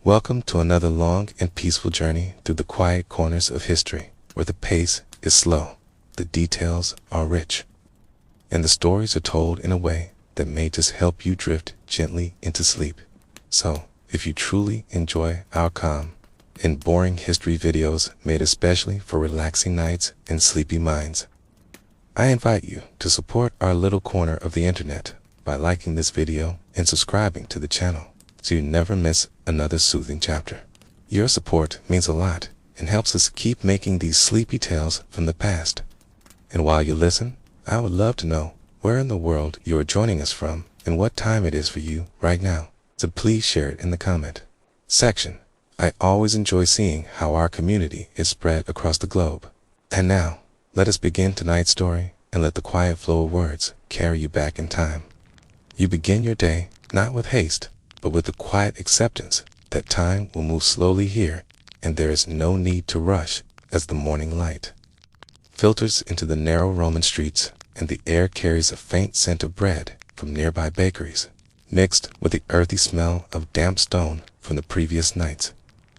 Welcome to another long and peaceful journey through the quiet corners of history, where the pace is slow, the details are rich, and the stories are told in a way that may just help you drift gently into sleep. So, if you truly enjoy our calm and boring history videos made especially for relaxing nights and sleepy minds, I invite you to support our little corner of the internet by liking this video and subscribing to the channel so you never miss another soothing chapter. Your support means a lot and helps us keep making these sleepy tales from the past. And while you listen, I would love to know where in the world you are joining us from and what time it is for you right now. So please share it in the comment section. I always enjoy seeing how our community is spread across the globe. And now, let us begin tonight's story and let the quiet flow of words carry you back in time. You begin your day not with haste, but with the quiet acceptance that time will move slowly here and there is no need to rush as the morning light filters into the narrow Roman streets and the air carries a faint scent of bread from nearby bakeries, mixed with the earthy smell of damp stone from the previous nights.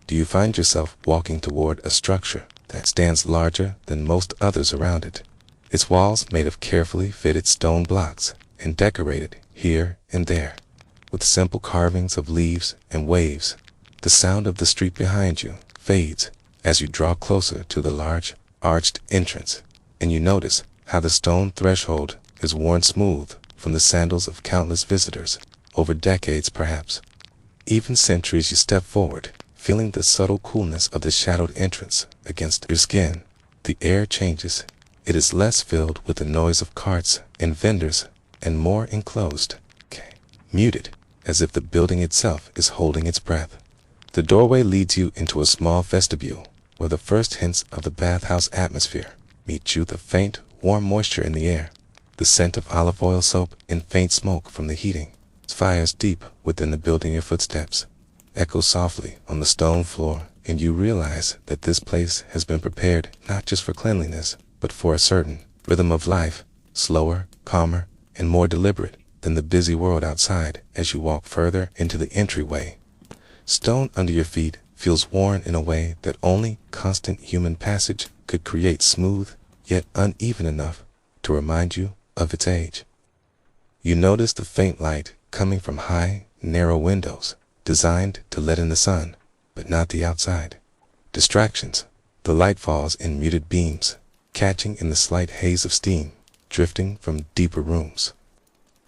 Do you find yourself walking toward a structure that stands larger than most others around it, its walls made of carefully fitted stone blocks and decorated here and there with simple carvings of leaves and waves? The sound of the street behind you fades as you draw closer to the large arched entrance, and you notice how the stone threshold is worn smooth from the sandals of countless visitors over decades perhaps, even centuries. You step forward, feeling the subtle coolness of the shadowed entrance against your skin. The air changes. It is less filled with the noise of carts and vendors and more enclosed, muted, as if the building itself is holding its breath. The doorway leads you into a small vestibule where the first hints of the bathhouse atmosphere meet you. The faint, warm moisture in the air, the scent of olive oil soap and faint smoke from the heating fires deep within the building. Your footsteps echo softly on the stone floor, and you realize that this place has been prepared not just for cleanliness, but for a certain rhythm of life, slower, calmer, and more deliberate than the busy world outside. As you walk further into the entryway, stone under your feet feels worn in a way that only constant human passage could create, smooth yet uneven enough to remind you of its age. You notice the faint light coming from high, narrow windows designed to let in the sun, but not the outside distractions. The light falls in muted beams, catching in the slight haze of steam drifting from deeper rooms.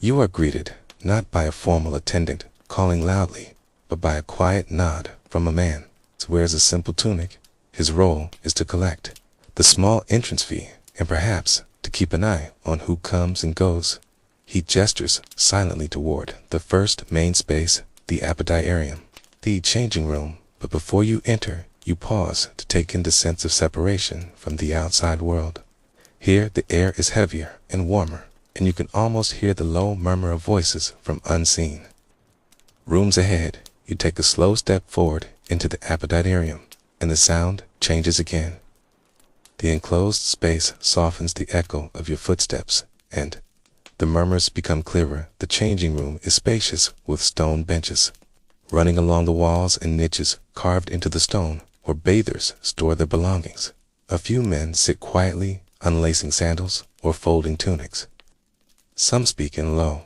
You are greeted not by a formal attendant calling loudly, but by a quiet nod from a man who wears a simple tunic. His role is to collect the small entrance fee and perhaps to keep an eye on who comes and goes. He gestures silently toward the first main space, the Apodyterium, the changing room. But before you enter, you pause to take in the sense of separation from the outside world. Here the air is heavier and warmer, and you can almost hear the low murmur of voices from unseen rooms ahead. You take a slow step forward into the Apodyterium, and the sound changes again. The enclosed space softens the echo of your footsteps, and the murmurs become clearer. The changing room is spacious with stone benches running along the walls and niches carved into the stone where bathers store their belongings. A few men sit quietly, unlacing sandals or folding tunics. Some speak in low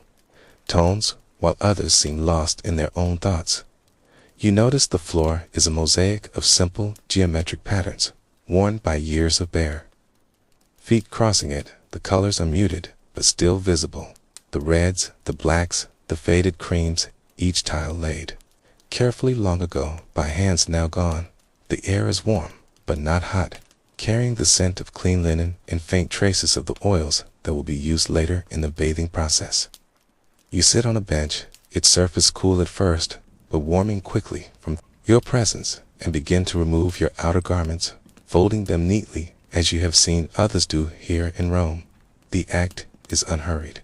tones, while others seem lost in their own thoughts. You notice the floor is a mosaic of simple geometric patterns, worn by years of bare feet crossing it. The colors are muted, but still visible. The reds, the blacks, the faded creams, each tile laid carefully long ago by hands now gone. The air is warm, but not hot, carrying the scent of clean linen and faint traces of the oils that will be used later in the bathing process. You sit on a bench, its surface cool at first, but warming quickly from your presence, and begin to remove your outer garments, folding them neatly as you have seen others do here in Rome. The act is unhurried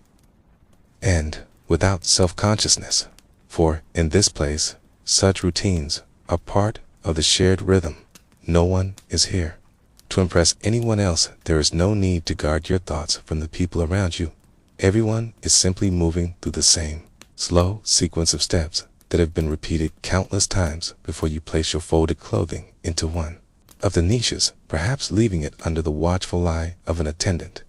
and without self-consciousness, for in this place, such routines are part of the shared rhythm. No one is here to impress anyone else. There is no need to guard your thoughts from the people around you. Everyone is simply moving through the same slow sequence of steps that have been repeated countless times before you place your folded clothing into one of the niches, perhaps leaving it under the watchful eye of an attendant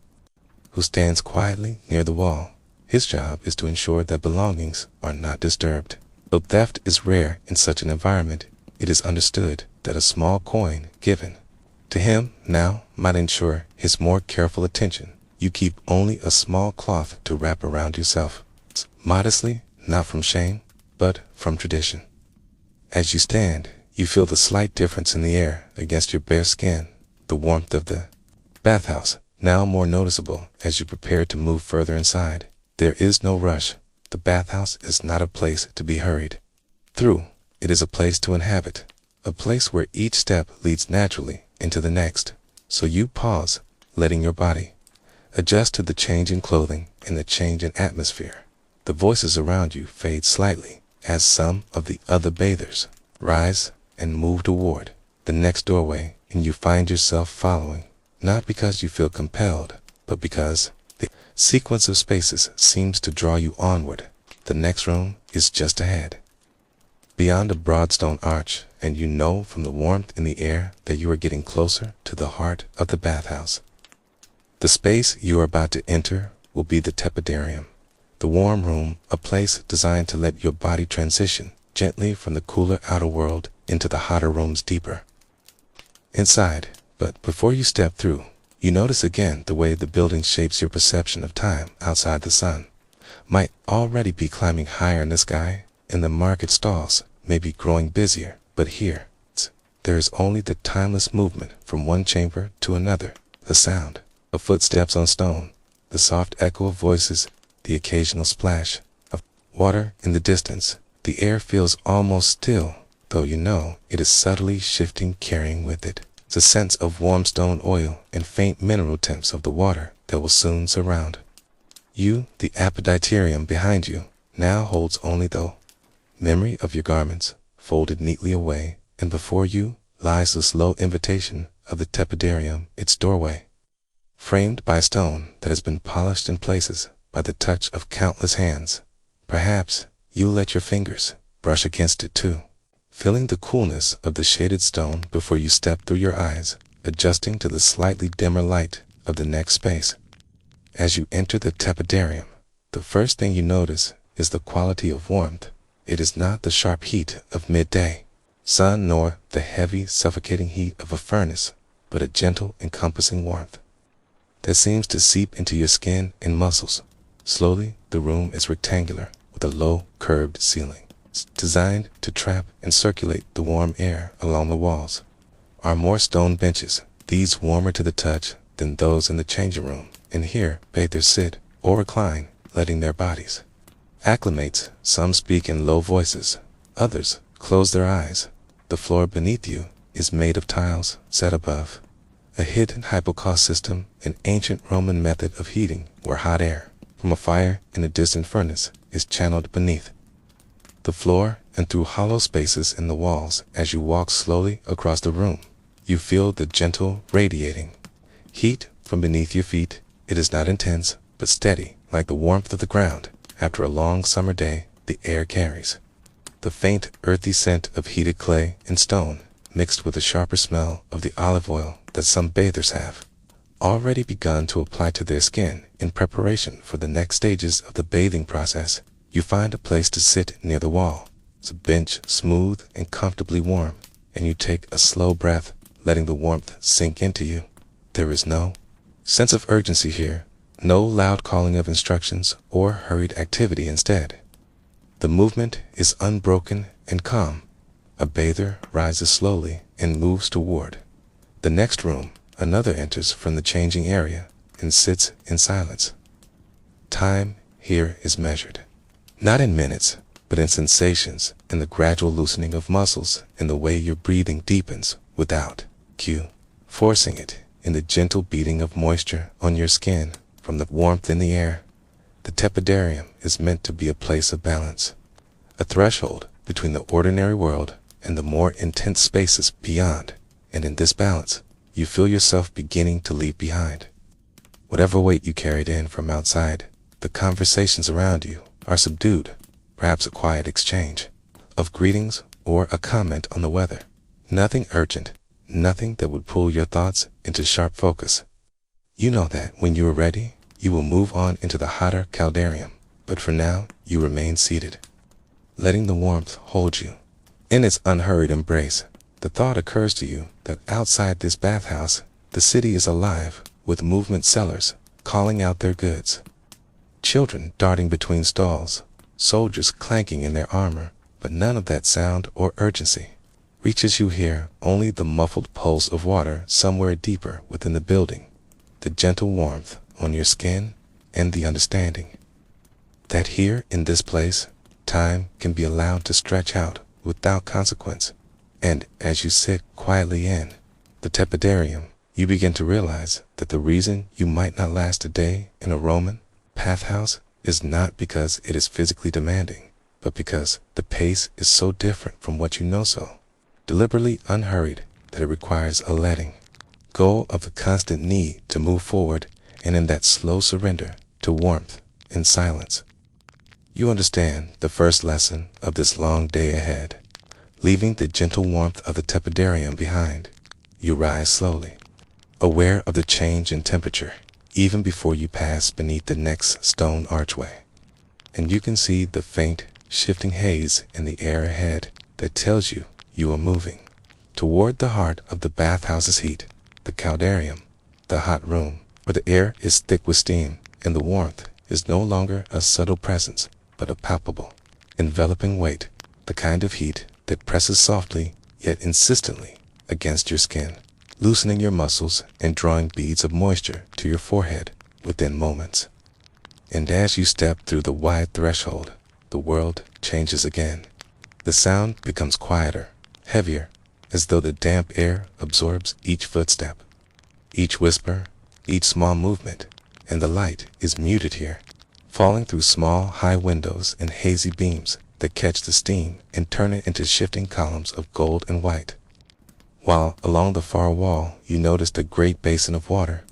who stands quietly near the wall. His job is to ensure that belongings are not disturbed. Though theft is rare in such an environment, it is understood that a small coin given to him now might ensure his more careful attention. You keep only a small cloth to wrap around yourself, modestly, not from shame, but from tradition. As you stand, you feel the slight difference in the air against your bare skin, the warmth of the bathhouse, now more noticeable as you prepare to move further inside. There is no rush. The bathhouse is not a place to be hurried through. It is a place to inhabit, a place where each step leads naturally into the next. So you pause, letting your body adjust to the change in clothing and the change in atmosphere. The voices around you fade slightly as some of the other bathers rise and move toward the next doorway, and you find yourself following, not because you feel compelled, but because the sequence of spaces seems to draw you onward. The next room is just ahead, beyond a broad stone arch, and you know from the warmth in the air that you are getting closer to the heart of the bathhouse. The space you are about to enter will be the Tepidarium, the warm room, a place designed to let your body transition gently from the cooler outer world into the hotter rooms deeper inside. But before you step through, you notice again the way the building shapes your perception of time outside. The sun might already be climbing higher in the sky, and the market stalls may be growing busier, but here, there is only the timeless movement from one chamber to another, the sound of footsteps on stone, the soft echo of voices, the occasional splash of water in the distance. The air feels almost still, though you know it is subtly shifting, carrying with it the sense of warm stone oil and faint mineral tints of the water that will soon surround you. The Apodyterium behind you now holds only the memory of your garments folded neatly away, and before you lies the slow invitation of the Tepidarium, its doorway framed by stone that has been polished in places by the touch of countless hands. Perhaps you let your fingers brush against it too, feeling the coolness of the shaded stone before you step through, your eyes adjusting to the slightly dimmer light of the next space. As you enter the Tepidarium, the first thing you notice is the quality of warmth. It is not the sharp heat of midday sun nor the heavy, suffocating heat of a furnace, but a gentle, encompassing warmth that seems to seep into your skin and muscles. Slowly, the room is rectangular with a low, curved ceiling, designed to trap and circulate the warm air. Along the walls are more stone benches, these warmer to the touch than those in the changing room, and here bathers sit or recline, letting their bodies acclimate. Some speak in low voices, others close their eyes. The floor beneath you is made of tiles set above a hidden hypocaust system, an ancient Roman method of heating where hot air from a fire in a distant furnace is channeled beneath the floor and through hollow spaces in the walls. As you walk slowly across the room, you feel the gentle, radiating heat from beneath your feet. It is not intense, but steady, like the warmth of the ground. After a long summer day, the air carries the faint, earthy scent of heated clay and stone, mixed with the sharper smell of the olive oil that some bathers have already begun to apply to their skin in preparation for the next stages of the bathing process. You find a place to sit near the wall. It's a bench, smooth and comfortably warm, and you take a slow breath, letting the warmth sink into you. There is no sense of urgency here, no loud calling of instructions or hurried activity. Instead, the movement is unbroken and calm. A bather rises slowly and moves toward the next room. Another enters from the changing area and sits in silence. Time here is measured, not in minutes, but in sensations, in the gradual loosening of muscles, in the way your breathing deepens without forcing it, in the gentle beating of moisture on your skin from the warmth in the air. The Tepidarium is meant to be a place of balance, a threshold between the ordinary world and the more intense spaces beyond, and in this balance, you feel yourself beginning to leave behind whatever weight you carried in from outside. The conversations around you are subdued, perhaps a quiet exchange of greetings or a comment on the weather. Nothing urgent, nothing that would pull your thoughts into sharp focus. You know that when you are ready, you will move on into the hotter Caldarium, but for now, you remain seated, letting the warmth hold you. In its unhurried embrace, the thought occurs to you that outside this bathhouse, the city is alive with movement sellers calling out their goods. Children darting between stalls, soldiers clanking in their armor, but none of that sound or urgency reaches you here, only the muffled pulse of water somewhere deeper within the building, the gentle warmth on your skin, and the understanding that here in this place, time can be allowed to stretch out without consequence. And as you sit quietly in the Tepidarium, you begin to realize that the reason you might not last a day in a Roman bathhouse is not because it is physically demanding, but because the pace is so different from what you know, so deliberately unhurried that it requires a letting go of the constant need to move forward, and in that slow surrender to warmth and silence, you understand the first lesson of this long day ahead. Leaving the gentle warmth of the Tepidarium behind, you rise slowly, aware of the change in temperature, even before you pass beneath the next stone archway. And you can see the faint, shifting haze in the air ahead that tells you you are moving toward the heart of the bathhouse's heat, the Caldarium, the hot room, where the air is thick with steam, and the warmth is no longer a subtle presence, but a palpable, enveloping weight, the kind of heat that presses softly yet insistently against your skin, loosening your muscles and drawing beads of moisture to your forehead within moments. And as you step through the wide threshold, the world changes again. The sound becomes quieter, heavier, as though the damp air absorbs each footstep, each whisper, each small movement, and the light is muted here, falling through small, high windows and hazy beams that catch the steam and turn it into shifting columns of gold and white. While along the far wall you notice the great basin of water,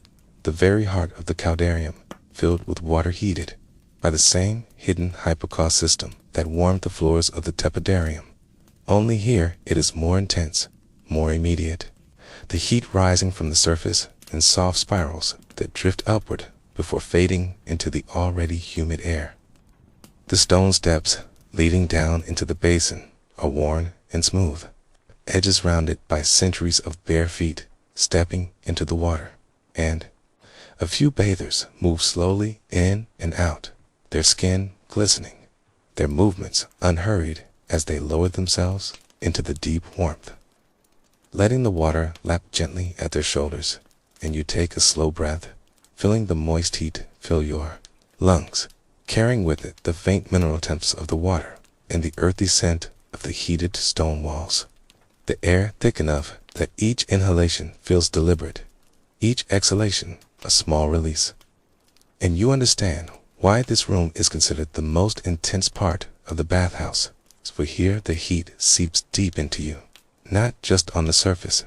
the very heart of the Caldarium, filled with water heated by the same hidden hypocaust system that warmed the floors of the Tepidarium. Only here it is more intense, more immediate, the heat rising from the surface in soft spirals that drift upward before fading into the already humid air. The stone steps leading down into the basin are worn and smooth, edges rounded by centuries of bare feet stepping into the water, and a few bathers move slowly in and out, their skin glistening, their movements unhurried as they lower themselves into the deep warmth, letting the water lap gently at their shoulders, and you take a slow breath, feeling the moist heat fill your lungs, carrying with it the faint mineral temps of the water and the earthy scent of the heated stone walls. The air thick enough that each inhalation feels deliberate, each exhalation a small release. And you understand why this room is considered the most intense part of the bathhouse. For here the heat seeps deep into you, not just on the surface,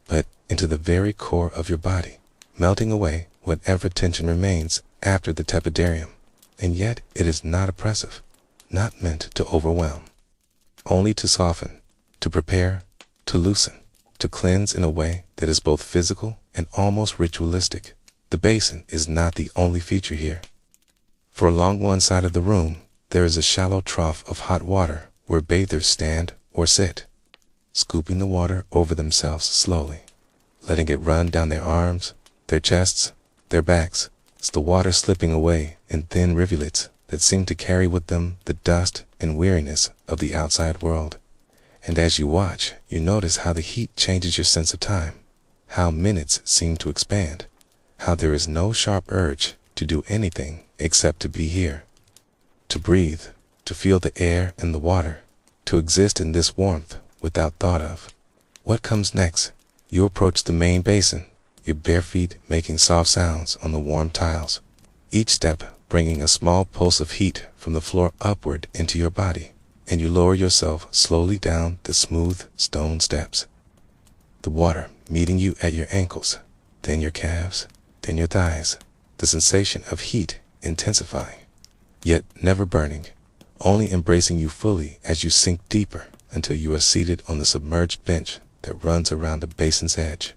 but into the very core of your body, melting away whatever tension remains after the Tepidarium. And yet it is not oppressive, not meant to overwhelm, only to soften, to prepare, to loosen, to cleanse in a way that is both physical and almost ritualistic. The basin is not the only feature here. For along one side of the room, there is a shallow trough of hot water where bathers stand or sit, scooping the water over themselves slowly, letting it run down their arms, their chests, their backs, the water slipping away in thin rivulets that seem to carry with them the dust and weariness of the outside world. And as you watch, you notice how the heat changes your sense of time, how minutes seem to expand, how there is no sharp urge to do anything except to be here, to breathe, to feel the air and the water, to exist in this warmth without thought of what comes next. You approach the main basin, your bare feet making soft sounds on the warm tiles, each step bringing a small pulse of heat from the floor upward into your body, and you lower yourself slowly down the smooth stone steps, the water meeting you at your ankles, then your calves, then your thighs, the sensation of heat intensifying, yet never burning, only embracing you fully as you sink deeper until you are seated on the submerged bench that runs around the basin's edge.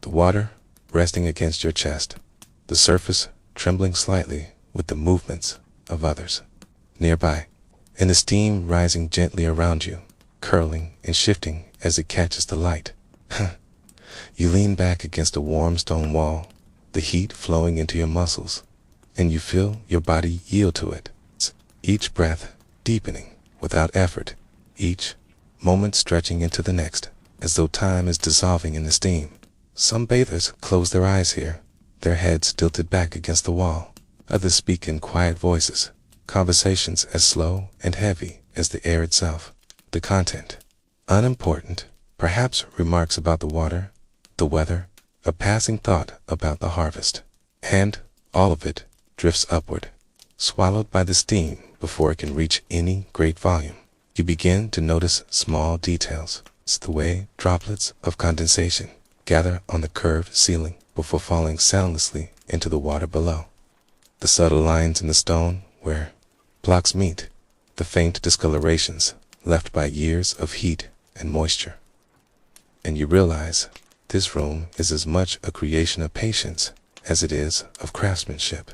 The water resting against your chest, the surface trembling slightly with the movements of others nearby, and the steam rising gently around you, curling and shifting as it catches the light. You lean back against a warm stone wall, the heat flowing into your muscles, and you feel your body yield to it, each breath deepening without effort, each moment stretching into the next, as though time is dissolving in the steam. Some bathers close their eyes here, their heads tilted back against the wall. Others speak in quiet voices, conversations as slow and heavy as the air itself. The content, unimportant, perhaps remarks about the water, the weather, a passing thought about the harvest. And all of it drifts upward, swallowed by the steam before it can reach any great volume. You begin to notice small details. It's the way droplets of condensation gather on the curved ceiling before falling soundlessly into the water below. The subtle lines in the stone where blocks meet, the faint discolorations left by years of heat and moisture. And you realize this room is as much a creation of patience as it is of craftsmanship.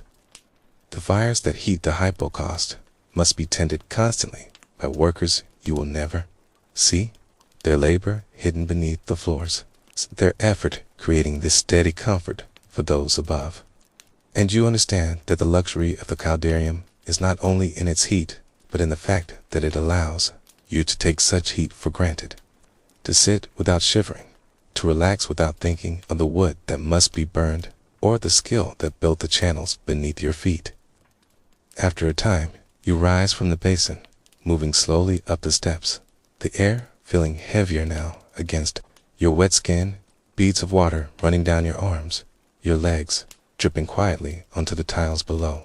The fires that heat the hypocaust must be tended constantly by workers you will never see, their labor hidden beneath the floors, their effort creating this steady comfort for those above. And you understand that the luxury of the Caldarium is not only in its heat, but in the fact that it allows you to take such heat for granted, to sit without shivering, to relax without thinking of the wood that must be burned or the skill that built the channels beneath your feet. After a time, you rise from the basin, moving slowly up the steps, the air feeling heavier now against your wet skin, beads of water running down your arms, your legs dripping quietly onto the tiles below.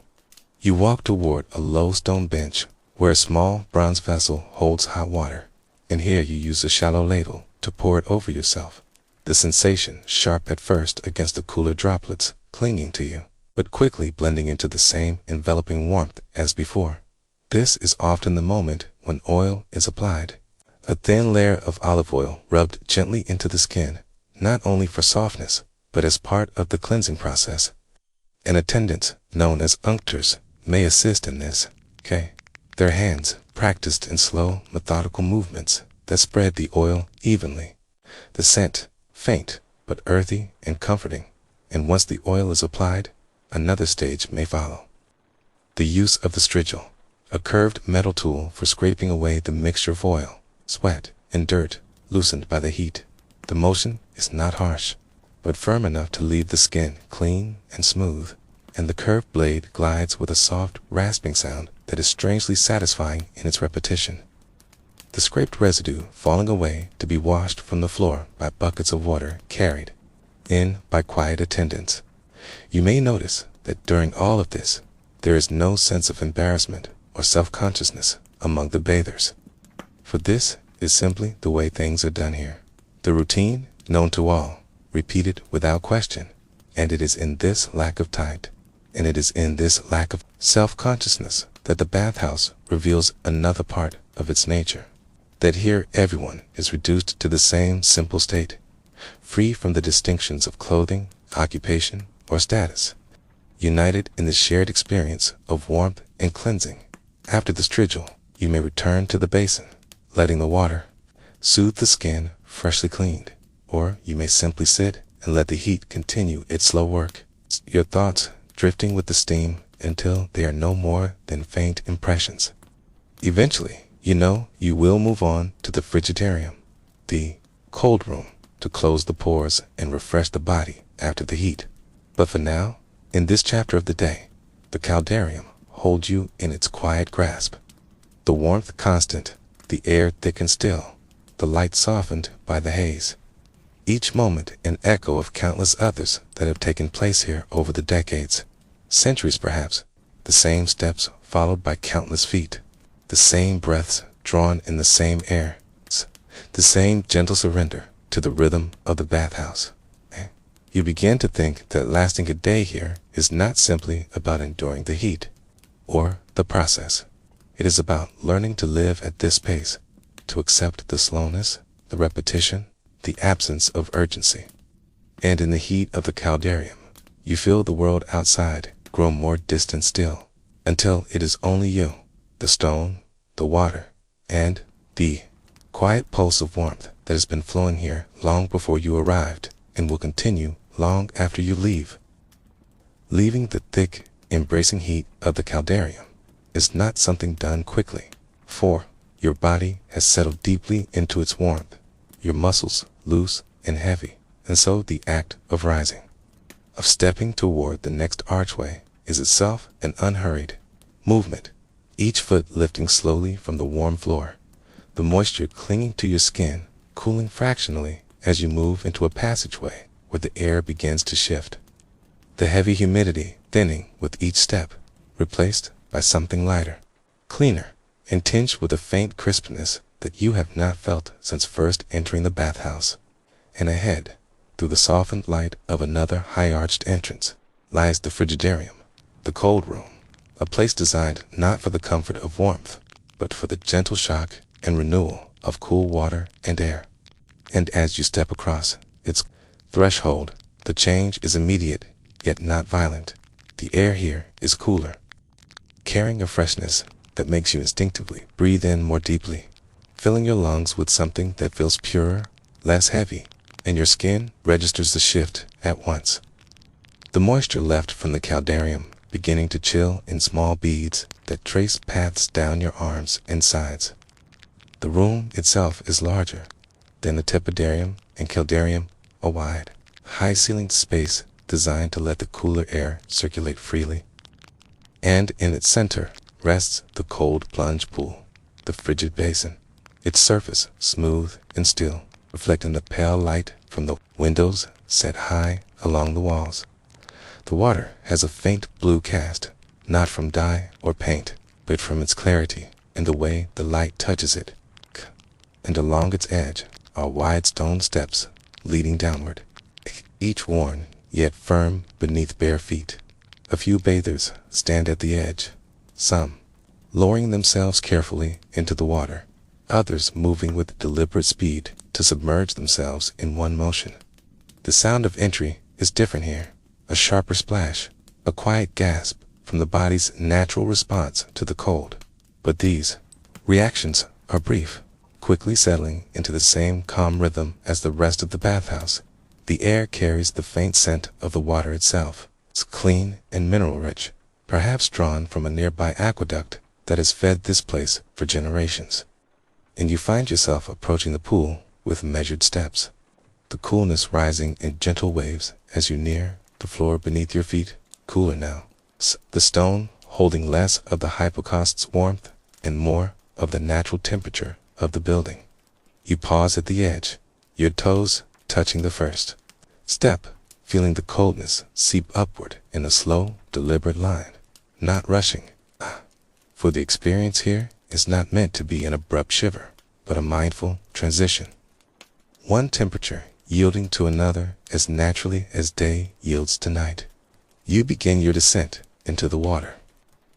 You walk toward a low stone bench where a small bronze vessel holds hot water, and here you use a shallow ladle to pour it over yourself, the sensation sharp at first against the cooler droplets clinging to you, but quickly blending into the same enveloping warmth as before. This is often the moment when oil is applied, a thin layer of olive oil rubbed gently into the skin, not only for softness, but as part of the cleansing process. An attendant, known as unctors, may assist in this, their hands practiced in slow, methodical movements that spread the oil evenly. The scent, faint, but earthy and comforting, and once the oil is applied, another stage may follow. The use of the strigil, a curved metal tool for scraping away the mixture of oil, sweat, and dirt loosened by the heat. The motion is not harsh, but firm enough to leave the skin clean and smooth, and the curved blade glides with a soft, rasping sound that is strangely satisfying in its repetition. The scraped residue falling away to be washed from the floor by buckets of water carried in by quiet attendants. You may notice that during all of this, there is no sense of embarrassment or self-consciousness among the bathers, for this is simply the way things are done here. The routine, known to all, repeated without question, and it is in this lack of tact, and it is in this lack of self-consciousness that the bathhouse reveals another part of its nature, that here everyone is reduced to the same simple state, free from the distinctions of clothing, occupation, or status, united in the shared experience of warmth and cleansing. After the strigil, you may return to the basin, letting the water soothe the skin freshly cleaned, or you may simply sit and let the heat continue its slow work, your thoughts drifting with the steam until they are no more than faint impressions. Eventually, you will move on to the Frigidarium, the cold room, to close the pores and refresh the body after the heat. But for now, in this chapter of the day, the Caldarium holds you in its quiet grasp. The warmth constant, the air thick and still, the light softened by the haze. Each moment an echo of countless others that have taken place here over the decades, centuries perhaps, the same steps followed by countless feet, the same breaths drawn in the same air, the same gentle surrender to the rhythm of the bathhouse. You begin to think that lasting a day here is not simply about enduring the heat or the process. It is about learning to live at this pace, to accept the slowness, the repetition, the absence of urgency. And in the heat of the Caldarium, you feel the world outside grow more distant still, until it is only you, the stone, the water, and the quiet pulse of warmth that has been flowing here long before you arrived and will continue long after you leave. Leaving the thick, embracing heat of the Caldarium is not something done quickly, for your body has settled deeply into its warmth, your muscles loose and heavy, and so the act of rising, of stepping toward the next archway, is itself an unhurried movement, each foot lifting slowly from the warm floor, the moisture clinging to your skin, cooling fractionally as you move into a passageway where the air begins to shift, the heavy humidity thinning with each step, replaced by something lighter, cleaner, and tinged with a faint crispness that you have not felt since first entering the bathhouse. And ahead, through the softened light of another high-arched entrance, lies the Frigidarium, the cold room, a place designed not for the comfort of warmth, but for the gentle shock and renewal of cool water and air. And as you step across its threshold, the change is immediate, yet not violent. The air here is cooler, carrying a freshness that makes you instinctively breathe in more deeply, filling your lungs with something that feels purer, less heavy, and your skin registers the shift at once. The moisture left from the Caldarium beginning to chill in small beads that trace paths down your arms and sides. The room itself is larger than the Tepidarium and Caldarium, a wide, high-ceilinged space designed to let the cooler air circulate freely. And in its center rests the cold plunge pool, the frigid basin, its surface smooth and still, reflecting the pale light from the windows set high along the walls. The water has a faint blue cast, not from dye or paint, but from its clarity and the way the light touches it. And along its edge are wide stone steps leading downward, each worn yet firm beneath bare feet. A few bathers stand at the edge, some lowering themselves carefully into the water, others moving with deliberate speed to submerge themselves in one motion. The sound of entry is different here, a sharper splash, a quiet gasp from the body's natural response to the cold. But these reactions are brief, quickly settling into the same calm rhythm as the rest of the bathhouse. The air carries the faint scent of the water itself. It's clean and mineral-rich, perhaps drawn from a nearby aqueduct that has fed this place for generations. And you find yourself approaching the pool with measured steps, the coolness rising in gentle waves as you near the floor beneath your feet, cooler now, the stone holding less of the hypocast's warmth and more of the natural temperature of the building. You pause at the edge, your toes touching the first step, feeling the coldness seep upward in a slow, deliberate line, not rushing. For the experience here is not meant to be an abrupt shiver, but a mindful transition. One temperature yielding to another as naturally as day yields to night. You begin your descent into the water,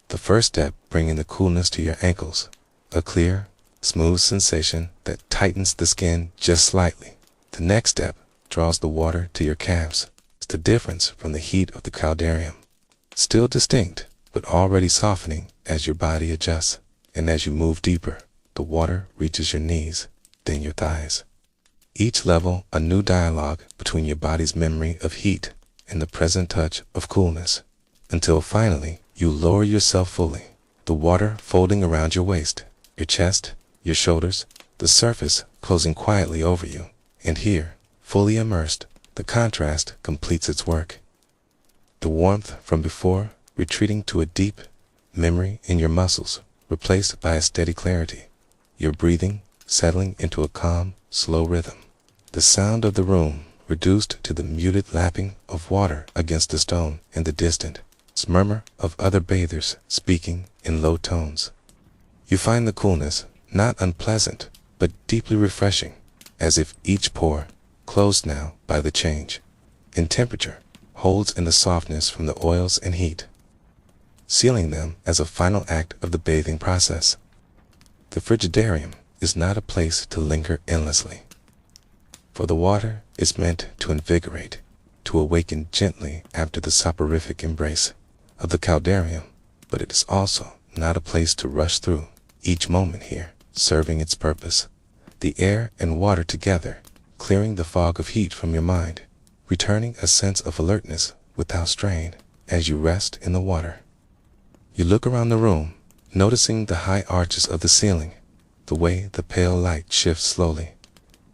the first step bringing the coolness to your ankles, a clear, smooth sensation that tightens the skin just slightly. The next step draws the water to your calves. It's the difference from the heat of the Caldarium, still distinct, but already softening as your body adjusts. And as you move deeper, the water reaches your knees, then your thighs. Each level a new dialogue between your body's memory of heat and the present touch of coolness, until finally you lower yourself fully, the water folding around your waist, your chest, your shoulders, the surface closing quietly over you. And here, fully immersed, the contrast completes its work. The warmth from before retreating to a deep memory in your muscles, replaced by a steady clarity, your breathing settling into a calm, slow rhythm. The sound of the room reduced to the muted lapping of water against the stone and the distant murmur of other bathers speaking in low tones. You find the coolness not unpleasant, but deeply refreshing, as if each pore, closed now by the change in temperature, holds in the softness from the oils and heat. sealing them as a final act of the bathing process. The Frigidarium is not a place to linger endlessly, for the water is meant to invigorate, to awaken gently after the soporific embrace of the Caldarium, but it is also not a place to rush through, each moment here serving its purpose. The air and water together, clearing the fog of heat from your mind, returning a sense of alertness without strain as you rest in the water. You look around the room, noticing the high arches of the ceiling, the way the pale light shifts slowly.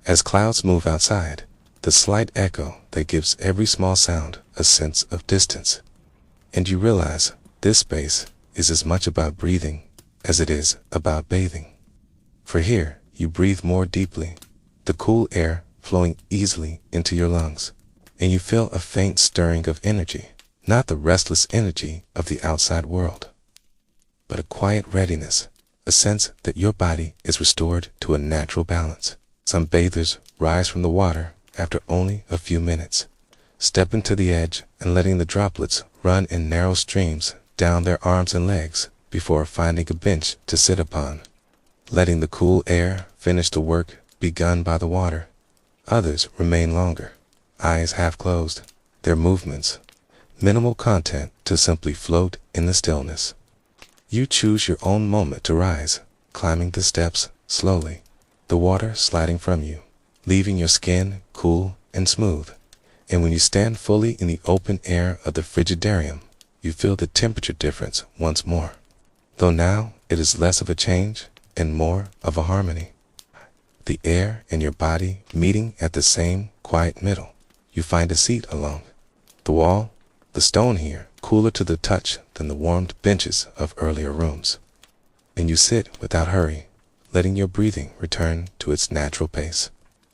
As clouds move outside, the slight echo that gives every small sound a sense of distance. And you realize this space is as much about breathing as it is about bathing. For here, you breathe more deeply, the cool air flowing easily into your lungs, and you feel a faint stirring of energy, not the restless energy of the outside world, but a quiet readiness, a sense that your body is restored to a natural balance. Some bathers rise from the water after only a few minutes, stepping to the edge and letting the droplets run in narrow streams down their arms and legs before finding a bench to sit upon, letting the cool air finish the work begun by the water. Others remain longer, eyes half closed, their movements minimal content to simply float in the stillness. You choose your own moment to rise, climbing the steps slowly, the water sliding from you, leaving your skin cool and smooth. And when you stand fully in the open air of the Frigidarium, you feel the temperature difference once more, though now it is less of a change and more of a harmony. The air and your body meeting at the same quiet middle. You find a seat along the wall, the stone here cooler to the touch than the warmed benches of earlier rooms. And you sit without hurry, letting your breathing return to its natural pace,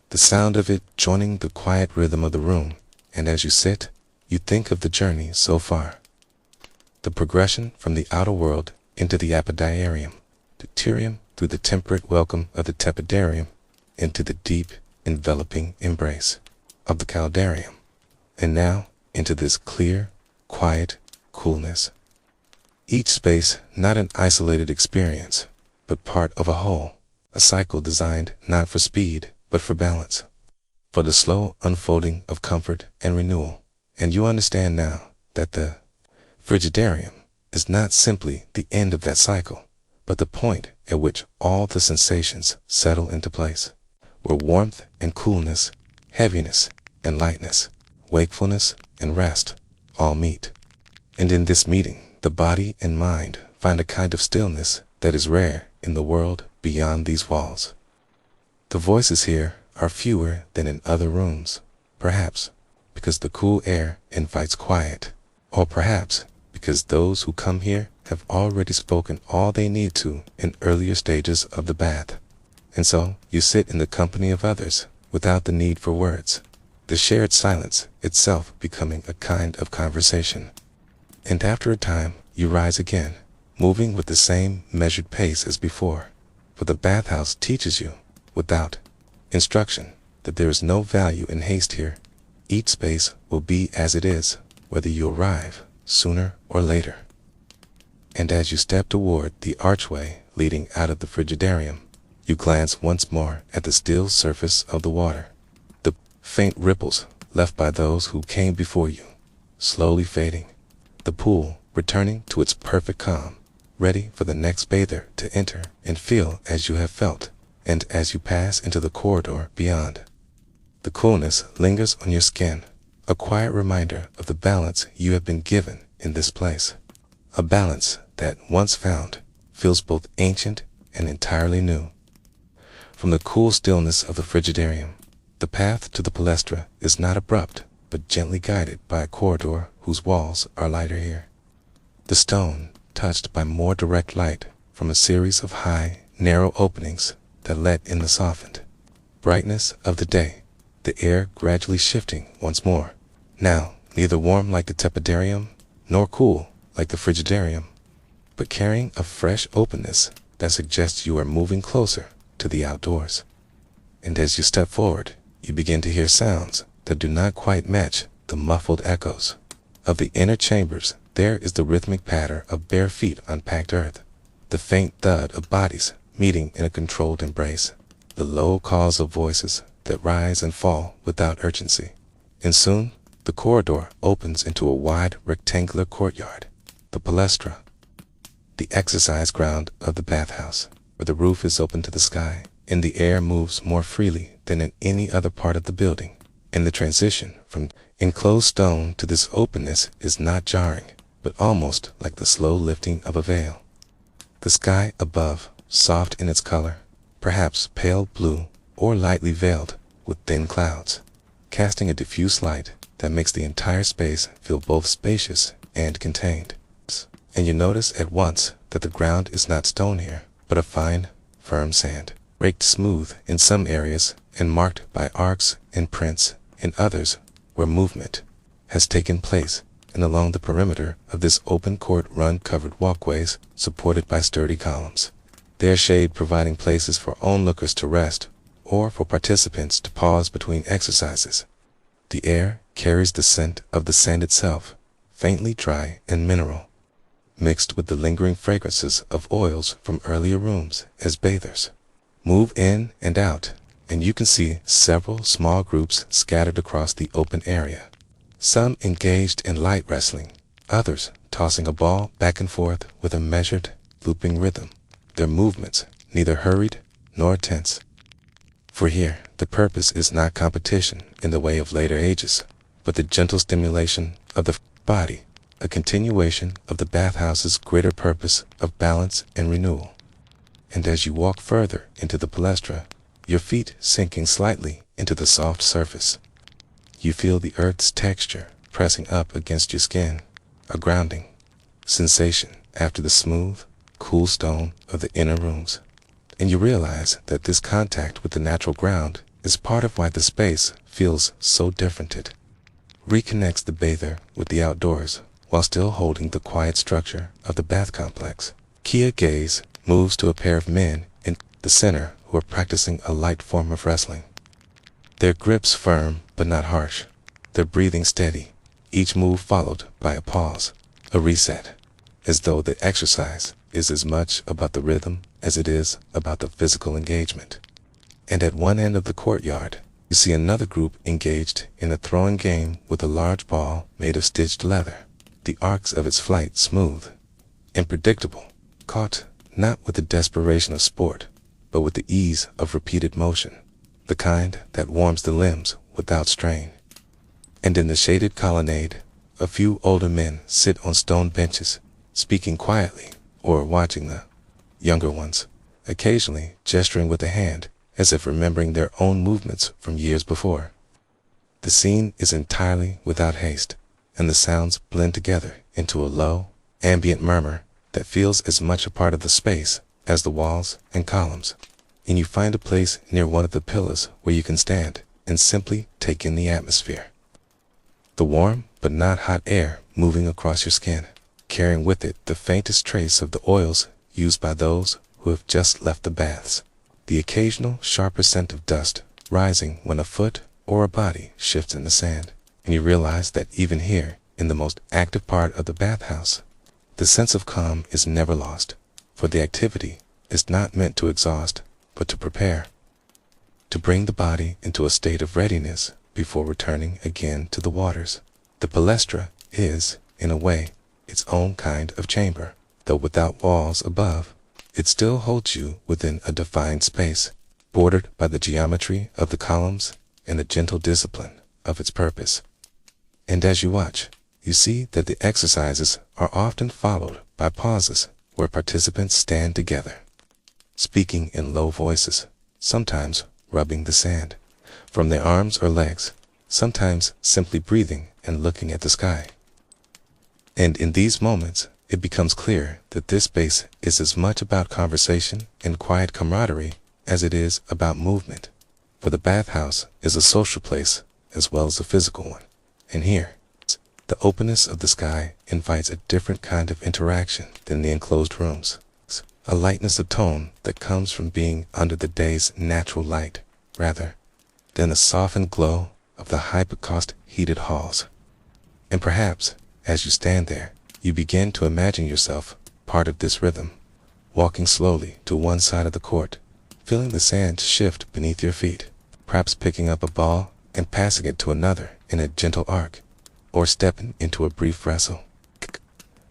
the sound of it joining the quiet rhythm of the room. And as you sit, you think of the journey so far, the progression from the outer world into the Apodyterium, through the temperate welcome of the Tepidarium, into the deep, enveloping embrace of the Caldarium, and now into this clear, quiet coolness. Each space not an isolated experience, but part of a whole, a cycle designed not for speed, but for balance, for the slow unfolding of comfort and renewal. And you understand now that the Frigidarium is not simply the end of that cycle, but the point at which all the sensations settle into place, where warmth and coolness, heaviness and lightness, wakefulness and rest all meet. And in this meeting, the body and mind find a kind of stillness that is rare in the world beyond these walls. The voices here are fewer than in other rooms, perhaps because the cool air invites quiet, or perhaps because those who come here have already spoken all they need to in earlier stages of the bath. And so you sit in the company of others without the need for words, the shared silence itself becoming a kind of conversation. And after a time, you rise again, moving with the same measured pace as before, for the bathhouse teaches you, without instruction, that there is no value in haste here. Each space will be as it is, whether you arrive sooner or later. And as you step toward the archway leading out of the Frigidarium, you glance once more at the still surface of the water, the faint ripples left by those who came before you, slowly fading, the pool returning to its perfect calm, ready for the next bather to enter and feel as you have felt. And as you pass into the corridor beyond, the coolness lingers on your skin, a quiet reminder of the balance you have been given in this place, a balance that, once found, feels both ancient and entirely new. From the cool stillness of the Frigidarium, the path to the palestra is not abrupt, but gently guided by a corridor whose walls are lighter here, the stone touched by more direct light from a series of high, narrow openings that let in the softened brightness of the day, the air gradually shifting once more, now neither warm like the Tepidarium, nor cool like the Frigidarium, but carrying a fresh openness that suggests you are moving closer to the outdoors. And as you step forward, you begin to hear sounds that do not quite match the muffled echoes of the inner chambers There is the rhythmic patter of bare feet on packed earth, the faint thud of bodies meeting in a controlled embrace, the low calls of voices that rise and fall without urgency. And soon, the corridor opens into a wide rectangular courtyard, the palestra, the exercise ground of the bathhouse, where the roof is open to the sky, and the air moves more freely than in any other part of the building. And the transition from enclosed stone to this openness is not jarring, but almost like the slow lifting of a veil. The sky above, soft in its color, perhaps pale blue or lightly veiled with thin clouds, casting a diffuse light that makes the entire space feel both spacious and contained. And you notice at once that the ground is not stone here, but a fine, firm sand, raked smooth in some areas and marked by arcs and prints in others where movement has taken place. And along the perimeter of this open court run covered walkways supported by sturdy columns, their shade providing places for onlookers to rest or for participants to pause between exercises. The air carries the scent of the sand itself, faintly dry and mineral, mixed with the lingering fragrances of oils from earlier rooms as bathers move in and out, and you can see several small groups scattered across the open area. Some engaged in light wrestling, others tossing a ball back and forth with a measured, looping rhythm, their movements neither hurried nor tense. For here, the purpose is not competition in the way of later ages, but the gentle stimulation of the body, a continuation of the bathhouse's greater purpose of balance and renewal. And as you walk further into the palestra, your feet sinking slightly into the soft surface, you feel the earth's texture pressing up against your skin, a grounding sensation after the smooth, cool stone of the inner rooms. And you realize that this contact with the natural ground is part of why the space feels so different. It reconnects the bather with the outdoors while still holding the quiet structure of the bath complex. Kia's gaze moves to a pair of men in the center who are practicing a light form of wrestling. Their grips firm but not harsh, their breathing steady, each move followed by a pause, a reset, as though the exercise is as much about the rhythm as it is about the physical engagement. And at one end of the courtyard, you see another group engaged in a throwing game with a large ball made of stitched leather, the arcs of its flight smooth and predictable, caught not with the desperation of sport, but with the ease of repeated motion, the kind that warms the limbs without strain. And in the shaded colonnade, a few older men sit on stone benches, speaking quietly or watching the younger ones, occasionally gesturing with a hand as if remembering their own movements from years before. The scene is entirely without haste, and the sounds blend together into a low, ambient murmur that feels as much a part of the space as the walls and columns. And you find a place near one of the pillars where you can stand and simply take in the atmosphere. The warm but not hot air moving across your skin, carrying with it the faintest trace of the oils used by those who have just left the baths, the occasional sharper scent of dust rising when a foot or a body shifts in the sand. And you realize that even here, in the most active part of the bathhouse, the sense of calm is never lost, for the activity is not meant to exhaust, but to prepare, to bring the body into a state of readiness before returning again to the waters. The palestra is, in a way, its own kind of chamber, though without walls above. It still holds you within a defined space, bordered by the geometry of the columns and the gentle discipline of its purpose. And as you watch, you see that the exercises are often followed by pauses where participants stand together, speaking in low voices, sometimes rubbing the sand from their arms or legs, sometimes simply breathing and looking at the sky. And in these moments, it becomes clear that this space is as much about conversation and quiet camaraderie as it is about movement, for the bathhouse is a social place as well as a physical one. And here, the openness of the sky invites a different kind of interaction than the enclosed rooms, a lightness of tone that comes from being under the day's natural light, rather than the softened glow of the hyper-cost heated halls. And perhaps, as you stand there, You begin to imagine yourself part of this rhythm, walking slowly to one side of the court, feeling the sand shift beneath your feet, perhaps picking up a ball and passing it to another in a gentle arc, or stepping into a brief wrestle.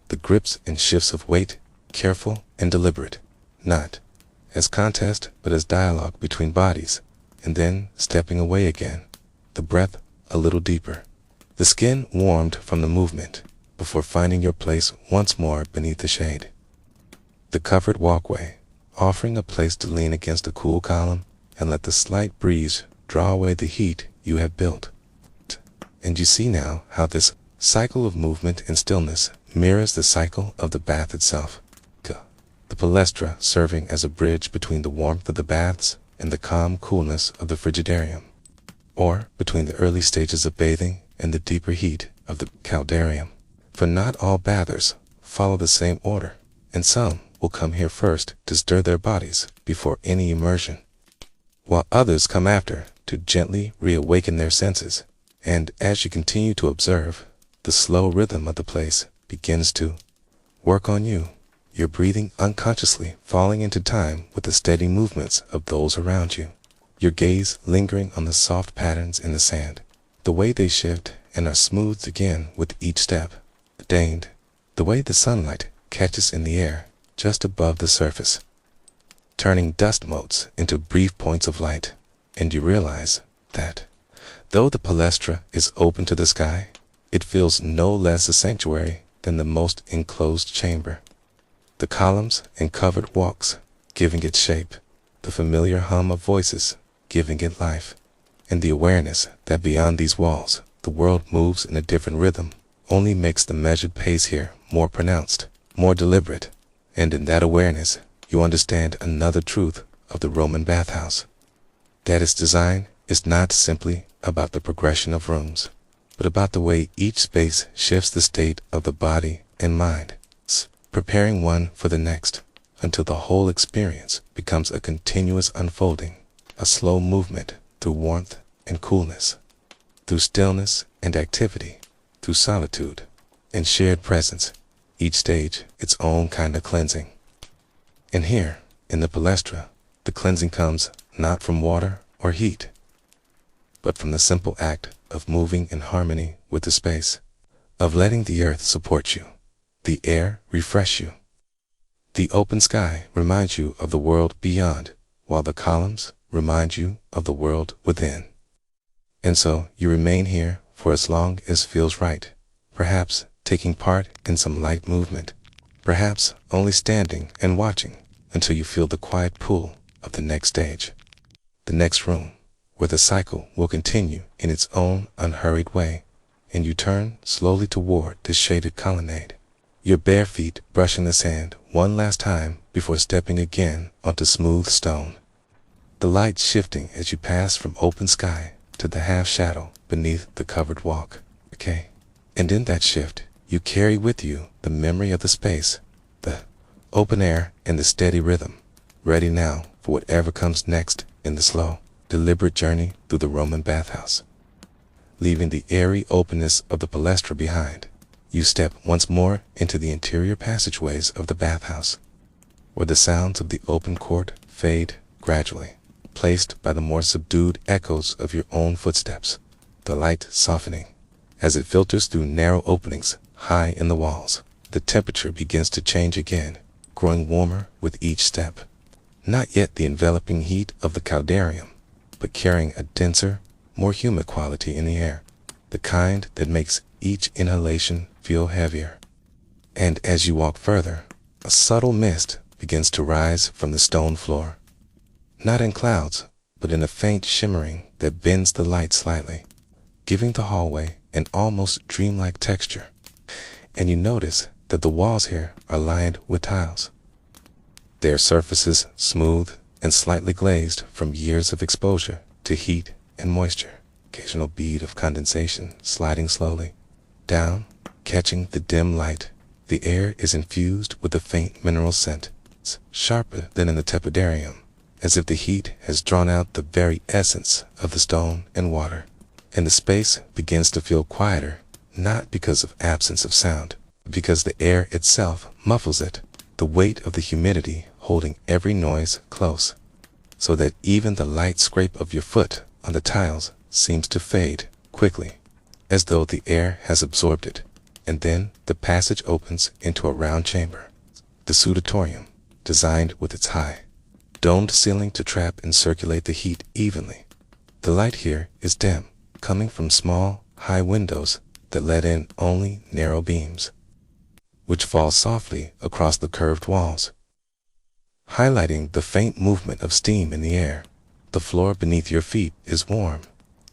The grips and shifts of weight, careful and deliberate, not as contest but as dialogue between bodies, and then stepping away again, the breath a little deeper, the skin warmed from the movement, before finding your place once more beneath the shade. The covered walkway, offering a place to lean against a cool column and let the slight breeze draw away the heat you have built. And you see now how this cycle of movement and stillness mirrors the cycle of the bath itself. The palestra serving as a bridge between the warmth of the baths and the calm coolness of the Frigidarium, or between the early stages of bathing and the deeper heat of the Caldarium. For not all bathers follow the same order, and some will come here first to stir their bodies before any immersion, while others come after to gently reawaken their senses. And as you continue to observe, the slow rhythm of the place begins to work on you, your breathing unconsciously falling into time with the steady movements of those around you, your gaze lingering on the soft patterns in the sand, the way they shift and are smoothed again with each step, deigned, the way the sunlight catches in the air just above the surface, turning dust motes into brief points of light. And you realize that, though the palestra is open to the sky, it feels no less a sanctuary than the most enclosed chamber. The columns and covered walks giving it shape, the familiar hum of voices giving it life, and the awareness that beyond these walls the world moves in a different rhythm only makes the measured pace here more pronounced, more deliberate. And in that awareness you understand another truth of the Roman bathhouse, that its design is not simply about the progression of rooms, but about the way each space shifts the state of the body and mind, preparing one for the next, until the whole experience becomes a continuous unfolding, a slow movement through warmth and coolness, through stillness and activity, through solitude and shared presence, each stage its own kind of cleansing. And here, in the palestra, the cleansing comes not from water or heat, but from the simple act of moving in harmony with the space, of letting the earth support you, the air refresh you, the open sky remind you of the world beyond, while the columns remind you of the world within. And so you remain here for as long as feels right, perhaps taking part in some light movement, perhaps only standing and watching until you feel the quiet pull of the next stage, the next room, where the cycle will continue in its own unhurried way, and you turn slowly toward this shaded colonnade, your bare feet brushing the sand one last time before stepping again onto smooth stone, the light shifting as you pass from open sky to the half shadow beneath the covered walk. And in that shift, you carry with you the memory of the space, the open air and the steady rhythm, ready now for whatever comes next in the slow, deliberate journey through the Roman bathhouse. Leaving the airy openness of the palestra behind, you step once more into the interior passageways of the bathhouse, where the sounds of the open court fade gradually, placed by the more subdued echoes of your own footsteps, the light softening as it filters through narrow openings high in the walls. The temperature begins to change again, growing warmer with each step, not yet the enveloping heat of the Caldarium, but carrying a denser, more humid quality in the air, the kind that makes each inhalation feel heavier. And as you walk further, a subtle mist begins to rise from the stone floor, not in clouds, but in a faint shimmering that bends the light slightly, giving the hallway an almost dreamlike texture. And you notice that the walls here are lined with tiles, their surfaces smooth and slightly glazed from years of exposure to heat and moisture, occasional bead of condensation sliding slowly down, catching the dim light. The air is infused with a faint mineral scent, sharper than in the Tepidarium, as if the heat has drawn out the very essence of the stone and water. And the space begins to feel quieter, not because of absence of sound, because the air itself muffles it, the weight of the humidity holding every noise close, so that even the light scrape of your foot on the tiles seems to fade quickly, as though the air has absorbed it. And then the passage opens into a round chamber, the Soothatorium, designed with its high, domed ceiling to trap and circulate the heat evenly. The light here is dim, coming from small, high windows that let in only narrow beams, which fall softly across the curved walls, highlighting the faint movement of steam in the air. The floor beneath your feet is warm,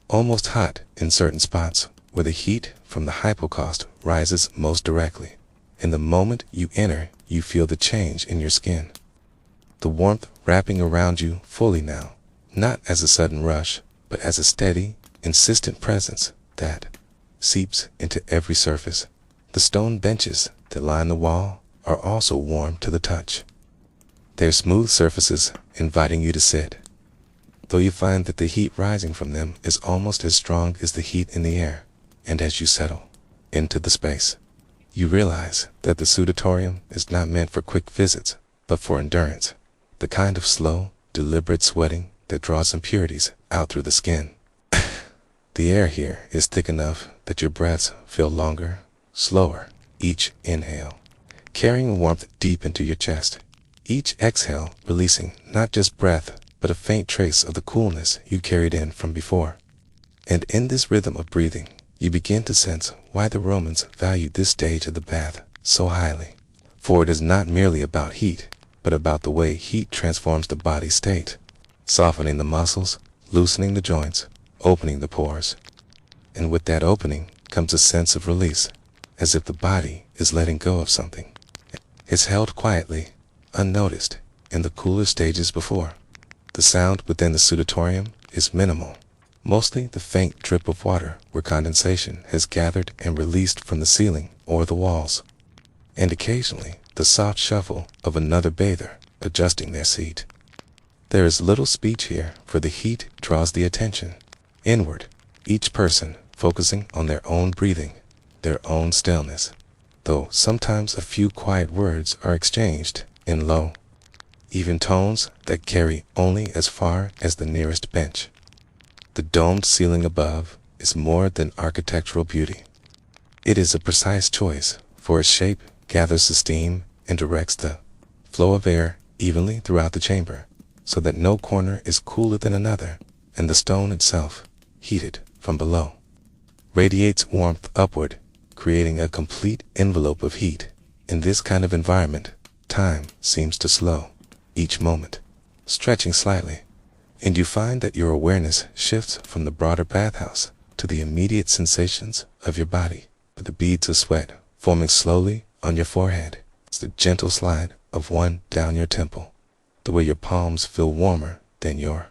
almost hot in certain spots where the heat from the hypocaust rises most directly. In the moment you enter, you feel the change in your skin, the warmth wrapping around you fully now, not as a sudden rush, but as a steady, insistent presence that seeps into every surface. The stone benches that line the wall are also warm to the touch, their smooth surfaces inviting you to sit, though you find that the heat rising from them is almost as strong as the heat in the air. And as you settle into the space, you realize that the Soothatorium is not meant for quick visits, but for endurance, the kind of slow, deliberate sweating that draws impurities out through the skin. The air here is thick enough that your breaths feel longer, slower, each inhale carrying warmth deep into your chest, each exhale releasing not just breath, but a faint trace of the coolness you carried in from before. And in this rhythm of breathing, you begin to sense why the Romans valued this stage of the bath so highly. For it is not merely about heat, but about the way heat transforms the body's state, softening the muscles, loosening the joints, opening the pores. And with that opening comes a sense of release, as if the body is letting go of something. It's held quietly, unnoticed, in the cooler stages before. The sound within the Soothatorium is minimal, mostly the faint drip of water where condensation has gathered and released from the ceiling or the walls, and occasionally the soft shuffle of another bather adjusting their seat. There is little speech here, for the heat draws the attention inward, each person focusing on their own breathing, their own stillness, though sometimes a few quiet words are exchanged in low, even tones that carry only as far as the nearest bench. The domed ceiling above is more than architectural beauty. It is a precise choice, for its shape gathers the steam and directs the flow of air evenly throughout the chamber, so that no corner is cooler than another, and the stone itself, heated from below, radiates warmth upward, creating a complete envelope of heat. In this kind of environment, time seems to slow, each moment stretching slightly, and you find that your awareness shifts from the broader bathhouse to the immediate sensations of your body, with the beads of sweat forming slowly on your forehead. It's the gentle slide of one down your temple, the way your palms feel warmer than your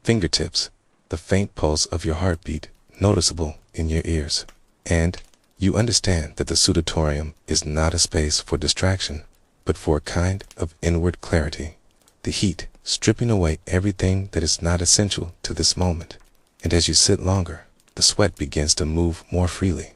fingertips, the faint pulse of your heartbeat noticeable in your ears. And you understand that the Soothatorium is not a space for distraction, but for a kind of inward clarity, the heat stripping away everything that is not essential to this moment. And as you sit longer, the sweat begins to move more freely,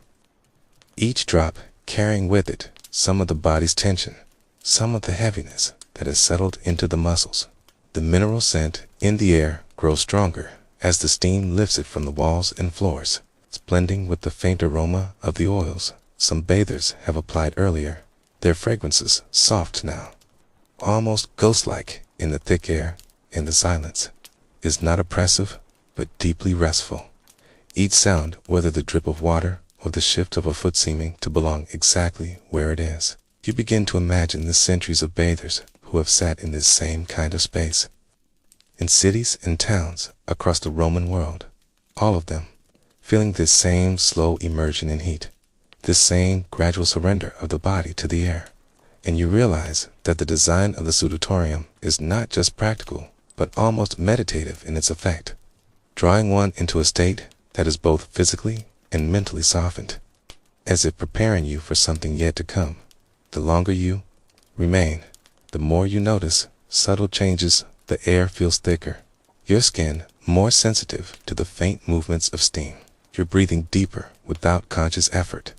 each drop carrying with it some of the body's tension, some of the heaviness that has settled into the muscles. The mineral scent in the air grows stronger as the steam lifts it from the walls and floors, blending with the faint aroma of the oils some bathers have applied earlier, their fragrances soft now, almost ghost-like in the thick air, and the silence is not oppressive but deeply restful. Each sound, whether the drip of water or the shift of a foot seeming to belong exactly where it is. You begin to imagine the centuries of bathers who have sat in this same kind of space, in cities and towns across the Roman world, all of them feeling this same slow immersion in heat, this same gradual surrender of the body to the air. And you realize that the design of the Soothatorium is not just practical, but almost meditative in its effect, drawing one into a state that is both physically and mentally softened, as if preparing you for something yet to come. The longer you remain, the more you notice subtle changes. The air feels thicker, your skin more sensitive to the faint movements of steam. You're breathing deeper without conscious effort,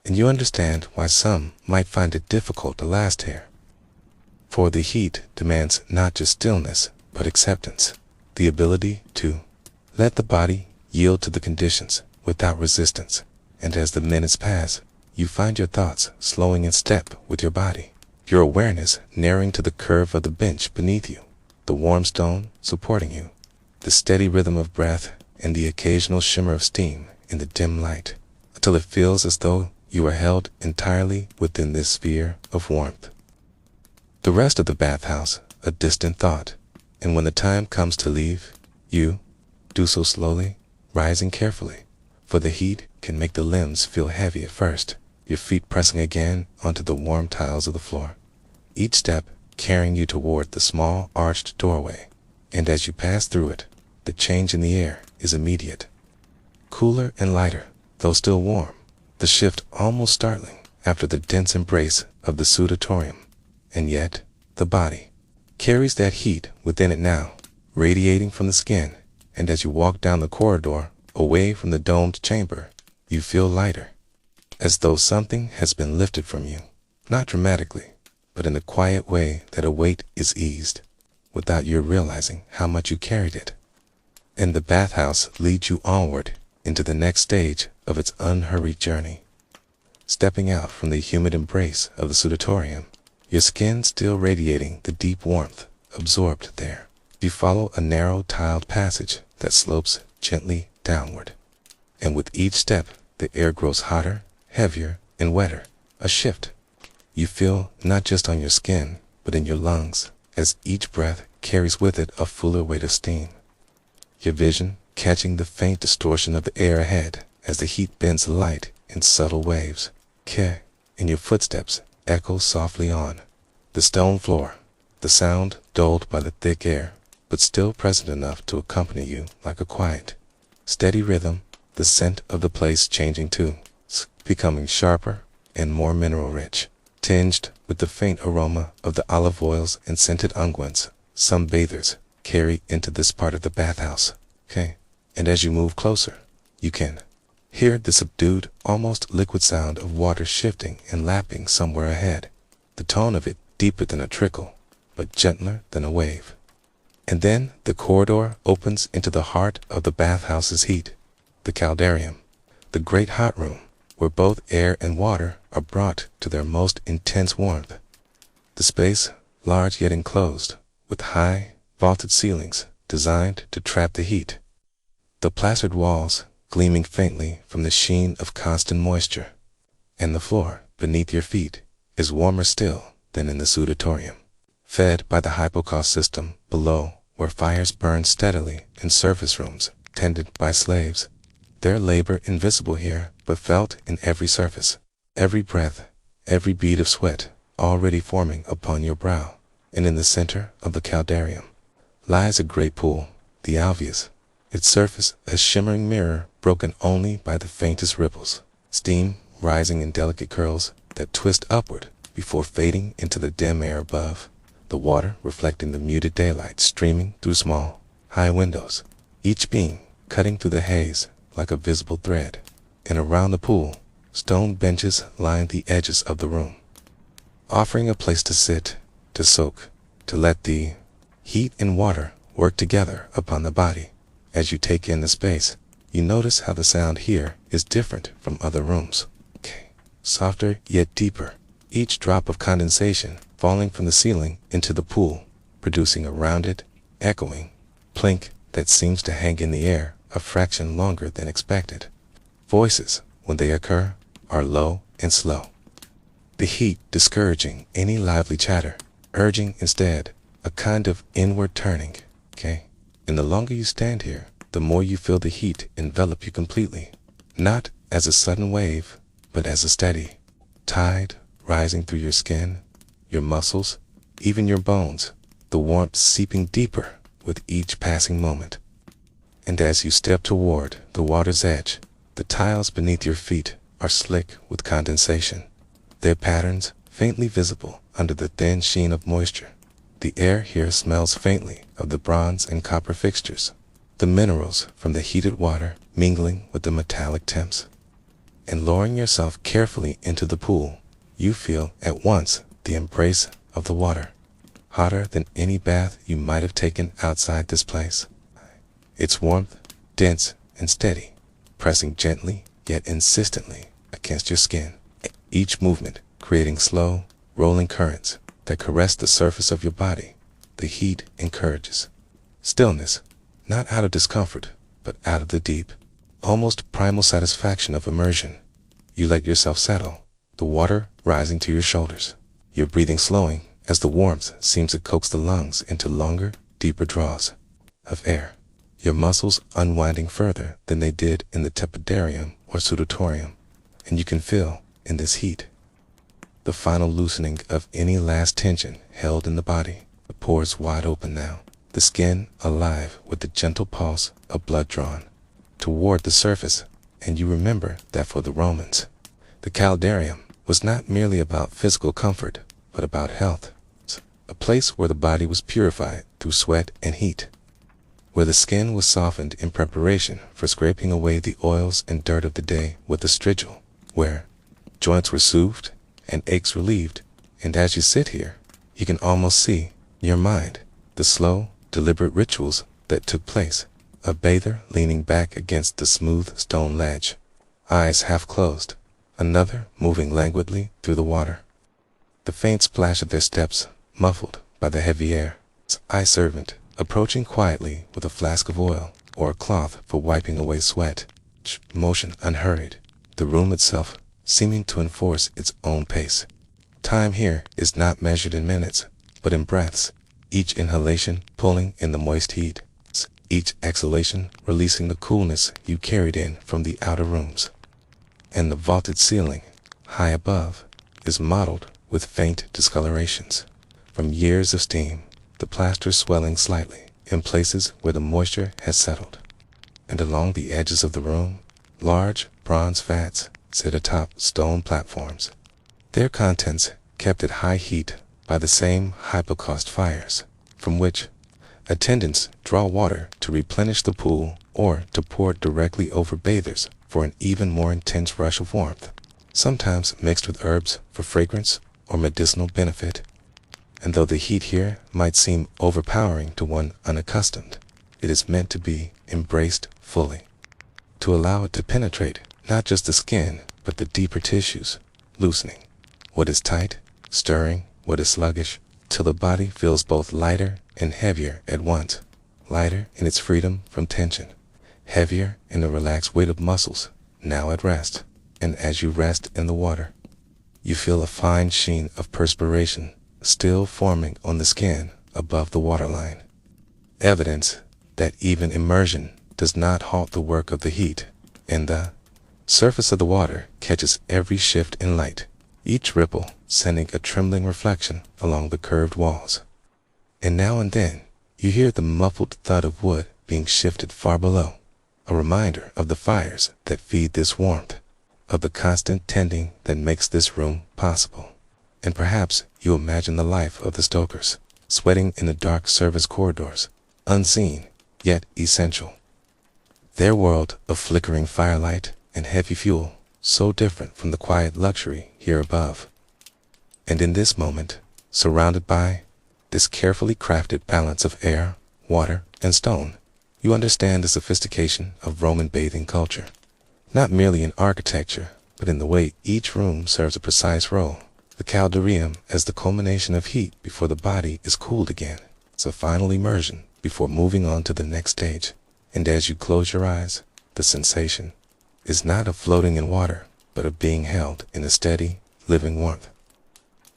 and you understand why some might find it difficult to last here. For the heat demands not just stillness, but acceptance, the ability to let the body yield to the conditions without resistance. And as the minutes pass, you find your thoughts slowing in step with your body, your awareness narrowing to the curve of the bench beneath you, the warm stone supporting you, the steady rhythm of breath, and the occasional shimmer of steam in the dim light, until it feels as though you are held entirely within this sphere of warmth. The rest of the bathhouse, a distant thought, and when the time comes to leave, you do so slowly, rising carefully, for the heat can make the limbs feel heavy at first, your feet pressing again onto the warm tiles of the floor, each step carrying you toward the small arched doorway, and as you pass through it, the change in the air is immediate. Cooler and lighter, though still warm, the shift almost startling after the dense embrace of the Apodyterium, and yet the body carries that heat within it now, radiating from the skin, and as you walk down the corridor away from the domed chamber, you feel lighter, as though something has been lifted from you, not dramatically, but in the quiet way that a weight is eased, without your realizing how much you carried it. And the bathhouse leads you onward into the next stage of its unhurried journey. Stepping out from the humid embrace of the Apodyterium, your skin still radiating the deep warmth absorbed there, you follow a narrow tiled passage that slopes gently downward. And with each step, the air grows hotter, heavier, and wetter, a shift you feel not just on your skin, but in your lungs, as each breath carries with it a fuller weight of steam. Your vision catching the faint distortion of the air ahead as the heat bends the light in subtle waves. And your footsteps echo softly on the stone floor, the sound dulled by the thick air, but still present enough to accompany you like a quiet, steady rhythm, the scent of the place changing too, becoming sharper and more mineral-rich, tinged with the faint aroma of the olive oils and scented unguents some bathers carry into this part of the bathhouse. And as you move closer, you can hear the subdued, almost liquid sound of water shifting and lapping somewhere ahead, the tone of it deeper than a trickle, but gentler than a wave. And then the corridor opens into the heart of the bathhouse's heat, the Caldarium, the great hot room, where both air and water are brought to their most intense warmth. The space, large yet enclosed, with high, vaulted ceilings designed to trap the heat. The plastered walls gleaming faintly from the sheen of constant moisture, and the floor beneath your feet is warmer still than in the Apodyterium, fed by the hypocaust system below, where fires burn steadily in surface rooms tended by slaves, their labor invisible here but felt in every surface, every breath, every bead of sweat already forming upon your brow. And in the center of the Caldarium lies a great pool, the Alveus, its surface a shimmering mirror broken only by the faintest ripples, steam rising in delicate curls that twist upward before fading into the dim air above, the water reflecting the muted daylight streaming through small, high windows, each beam cutting through the haze like a visible thread. And around the pool, stone benches line the edges of the room, offering a place to sit, to soak, to let the heat and water work together upon the body. As you take in the space, you notice how the sound here is different from other rooms. Softer yet deeper, each drop of condensation falling from the ceiling into the pool, producing a rounded, echoing plink that seems to hang in the air a fraction longer than expected. Voices, when they occur, are low and slow, the heat discouraging any lively chatter, urging instead a kind of inward turning. And the longer you stand here, the more you feel the heat envelop you completely, not as a sudden wave, but as a steady tide rising through your skin, your muscles, even your bones, the warmth seeping deeper with each passing moment. And as you step toward the water's edge, the tiles beneath your feet are slick with condensation, their patterns faintly visible under the thin sheen of moisture. The air here smells faintly of the bronze and copper fixtures, the minerals from the heated water mingling with the metallic temps. and lowering yourself carefully into the pool, you feel at once the embrace of the water, hotter than any bath you might have taken outside this place. Its warmth, dense and steady, pressing gently yet insistently against your skin, each movement creating slow, rolling currents that caress the surface of your body. The heat encourages stillness, not out of discomfort, but out of the deep, almost primal satisfaction of immersion. You let yourself settle, the water rising to your shoulders, your breathing slowing as the warmth seems to coax the lungs into longer, deeper draws of air, your muscles unwinding further than they did in the Tepidarium or Soodatorium, and you can feel, in this heat, the final loosening of any last tension held in the body. The pores wide open now, the skin alive with the gentle pulse of blood drawn toward the surface, and you remember that for the Romans, the Caldarium was not merely about physical comfort, but about health, a place where the body was purified through sweat and heat, where the skin was softened in preparation for scraping away the oils and dirt of the day with a strigil, where joints were soothed and aches relieved, and as you sit here, you can almost see, in your mind, the slow, deliberate rituals that took place. A bather leaning back against the smooth stone ledge, eyes half closed, another moving languidly through the water. The faint splash of their steps muffled by the heavy air. Eye servant approaching quietly with a flask of oil or a cloth for wiping away sweat. Motion unhurried, the room itself seeming to enforce its own pace. Time here is not measured in minutes, but in breaths, each inhalation pulling in the moist heat, each exhalation releasing the coolness you carried in from the outer rooms. And the vaulted ceiling, high above, is mottled with faint discolorations from years of steam, the plaster swelling slightly in places where the moisture has settled. And along the edges of the room, large bronze vats sit atop stone platforms, their contents kept at high heat by the same hypocaust fires, from which attendants draw water to replenish the pool or to pour it directly over bathers for an even more intense rush of warmth, sometimes mixed with herbs for fragrance or medicinal benefit. And though the heat here might seem overpowering to one unaccustomed, it is meant to be embraced fully, to allow it to penetrate not just the skin, but the deeper tissues, loosening what is tight, stirring what is sluggish, till the body feels both lighter and heavier at once, lighter in its freedom from tension, heavier in the relaxed weight of muscles now at rest. And as you rest in the water, you feel a fine sheen of perspiration still forming on the skin above the waterline, evidence that even immersion does not halt the work of the heat, and the surface of the water catches every shift in light, each ripple sending a trembling reflection along the curved walls. And now and then, you hear the muffled thud of wood being shifted far below, a reminder of the fires that feed this warmth, of the constant tending that makes this room possible. And perhaps you imagine the life of the stokers, sweating in the dark service corridors, unseen, yet essential. Their world of flickering firelight and heavy fuel, so different from the quiet luxury here above. And in this moment, surrounded by this carefully crafted balance of air, water, and stone, you understand the sophistication of Roman bathing culture, not merely in architecture, but in the way each room serves a precise role. The Caldarium as the culmination of heat before the body is cooled again. It's a final immersion before moving on to the next stage. And as you close your eyes, the sensation is not of floating in water, but of being held in a steady, living warmth.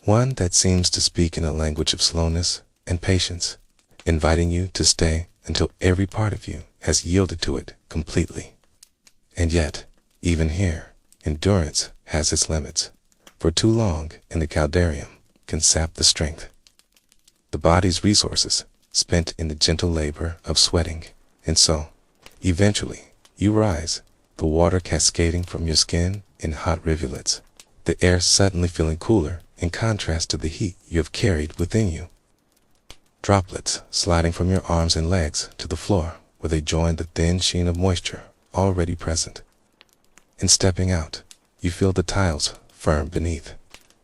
One that seems to speak in a language of slowness and patience, inviting you to stay until every part of you has yielded to it completely. And yet, even here, endurance has its limits, for too long in the Caldarium can sap the strength. The body's resources spent in the gentle labor of sweating, and so, eventually, you rise, the water cascading from your skin in hot rivulets, the air suddenly feeling cooler in contrast to the heat you have carried within you. Droplets sliding from your arms and legs to the floor where they join the thin sheen of moisture already present. And stepping out, You feel the tiles firm beneath.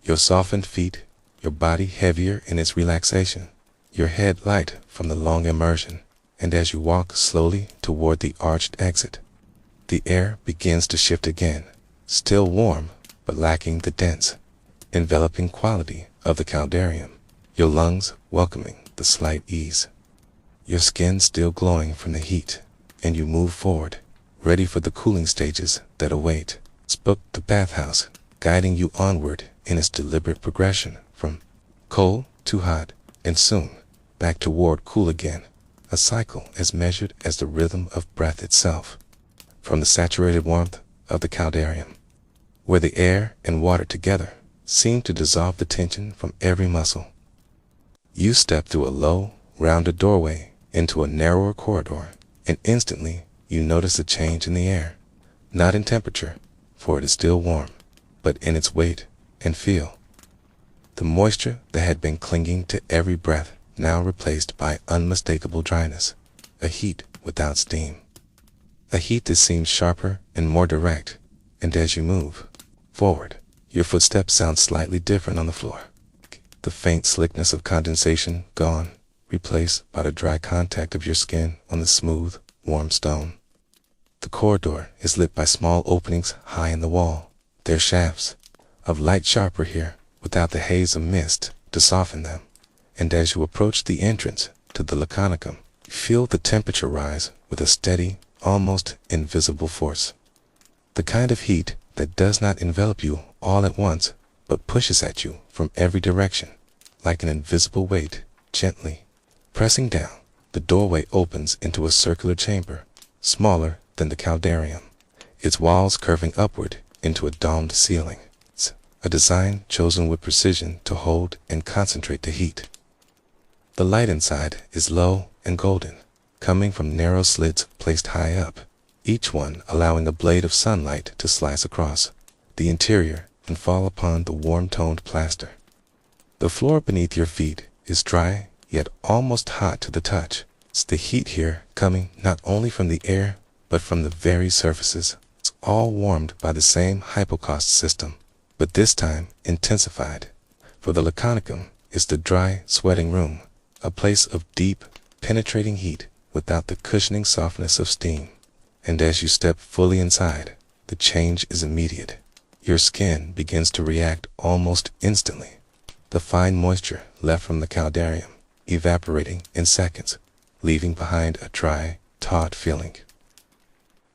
Your softened feet, your body heavier in its relaxation, your head light from the long immersion, and as you walk slowly toward the arched exit, the air begins to shift again, still warm, but lacking the dense, enveloping quality of the Caldarium, your lungs welcoming the slight ease. Your skin still glowing from the heat, and you move forward, ready for the cooling stages that await. Spoke the bathhouse, guiding you onward in its deliberate progression from cold to hot, and soon back toward cool again, a cycle as measured as the rhythm of breath itself. From the saturated warmth of the Caldarium, where the air and water together seem to dissolve the tension from every muscle, you step through a low, rounded doorway into a narrower corridor, and instantly you notice a change in the air, not in temperature, for it is still warm, but in its weight and feel. The moisture that had been clinging to every breath now replaced by unmistakable dryness, a heat without steam. A heat that seems sharper and more direct, and as you move forward, your footsteps sound slightly different on the floor. The faint slickness of condensation gone, replaced by the dry contact of your skin on the smooth, warm stone. The corridor is lit by small openings high in the wall, their shafts of light sharper here, without the haze of mist to soften them. And as you approach the entrance to the Laconicum, you feel the temperature rise with a steady, almost invisible force. The kind of heat that does not envelop you all at once, but pushes at you from every direction, like an invisible weight, gently pressing down. The doorway opens into a circular chamber, smaller than the Caldarium, its walls curving upward into a domed ceiling, a design chosen with precision to hold and concentrate the heat. The light inside is low and golden, coming from narrow slits placed high up, each one allowing a blade of sunlight to slice across the interior and fall upon the warm-toned plaster. The floor beneath your feet is dry, yet almost hot to the touch. It's the heat here coming not only from the air, but from the very surfaces. It's all warmed by the same hypocaust system, but this time intensified. For the Laconicum is the dry, sweating room, a place of deep, penetrating heat without the cushioning softness of steam. And as you step fully inside, the change is immediate. Your skin begins to react almost instantly. The fine moisture left from the Caldarium evaporating in seconds, leaving behind a dry, taut feeling.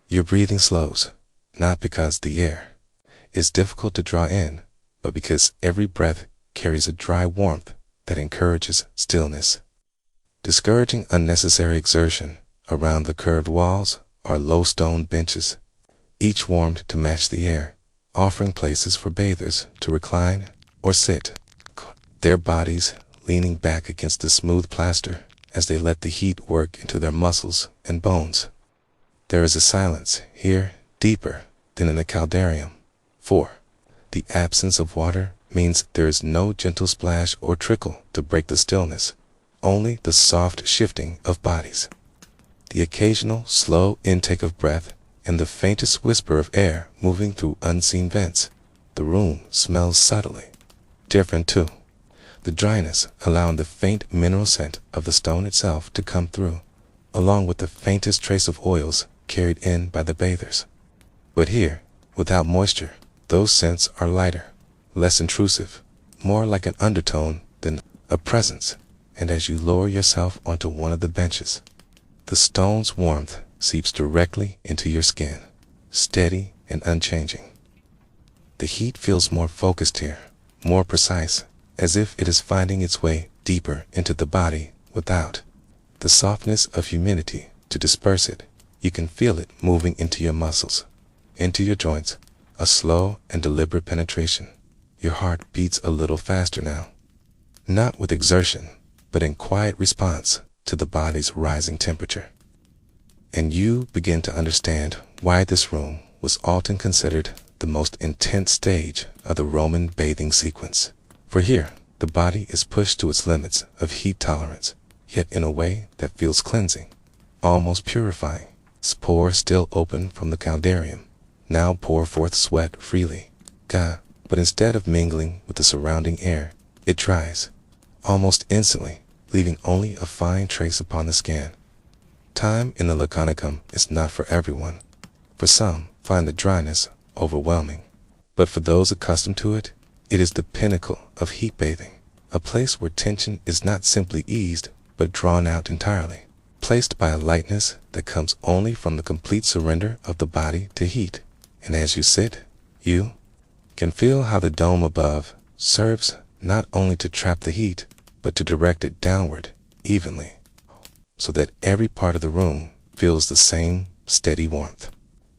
Your breathing slows, not because the air is difficult to draw in, but because every breath carries a dry warmth that encourages stillness. Discouraging unnecessary exertion, around the curved walls are low stone benches, each warmed to match the air, offering places for bathers to recline or sit, their bodies leaning back against the smooth plaster as they let the heat work into their muscles and bones. There is a silence here deeper than in the Caldarium, for the absence of water means there is no gentle splash or trickle to break the stillness, only the soft shifting of bodies, the occasional slow intake of breath, and the faintest whisper of air moving through unseen vents. The room smells subtly different too, the dryness allowing the faint mineral scent of the stone itself to come through, along with the faintest trace of oils carried in by the bathers. But here, without moisture, those scents are lighter, less intrusive, more like an undertone than a presence. And as you lower yourself onto one of the benches, the stone's warmth seeps directly into your skin, steady and unchanging. The heat feels more focused here, more precise, as if it is finding its way deeper into the body without the softness of humidity to disperse it. You can feel it moving into your muscles, into your joints, a slow and deliberate penetration. Your heart beats a little faster now, not with exertion, but in quiet response to the body's rising temperature. And you begin to understand why this room was often considered the most intense stage of the Roman bathing sequence. For here, the body is pushed to its limits of heat tolerance, yet in a way that feels cleansing, almost purifying. Its pores still open from the Caldarium now pour forth sweat freely, sky, but instead of mingling with the surrounding air, it dries, almost instantly, leaving only a fine trace upon the skin. Time in the Laconicum is not for everyone. For some, find the dryness overwhelming. But for those accustomed to it, it is the pinnacle of heat bathing, a place where tension is not simply eased, but drawn out entirely, placed by a lightness that comes only from the complete surrender of the body to heat. And as you sit, you can feel how the dome above serves not only to trap the heat, but to direct it downward evenly, so that every part of the room feels the same steady warmth.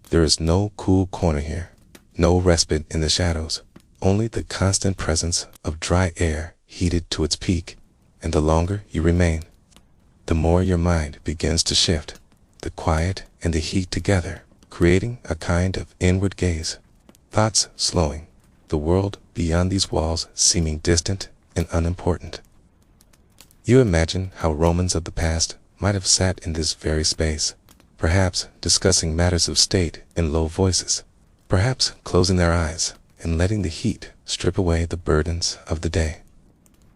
There is no cool corner here, no respite in the shadows, only the constant presence of dry air heated to its peak. And the longer you remain, the more your mind begins to shift, the quiet and the heat together, creating a kind of inward gaze, thoughts slowing, the world beyond these walls seeming distant and unimportant. You imagine how Romans of the past might have sat in this very space, perhaps discussing matters of state in low voices, perhaps closing their eyes and letting the heat strip away the burdens of the day,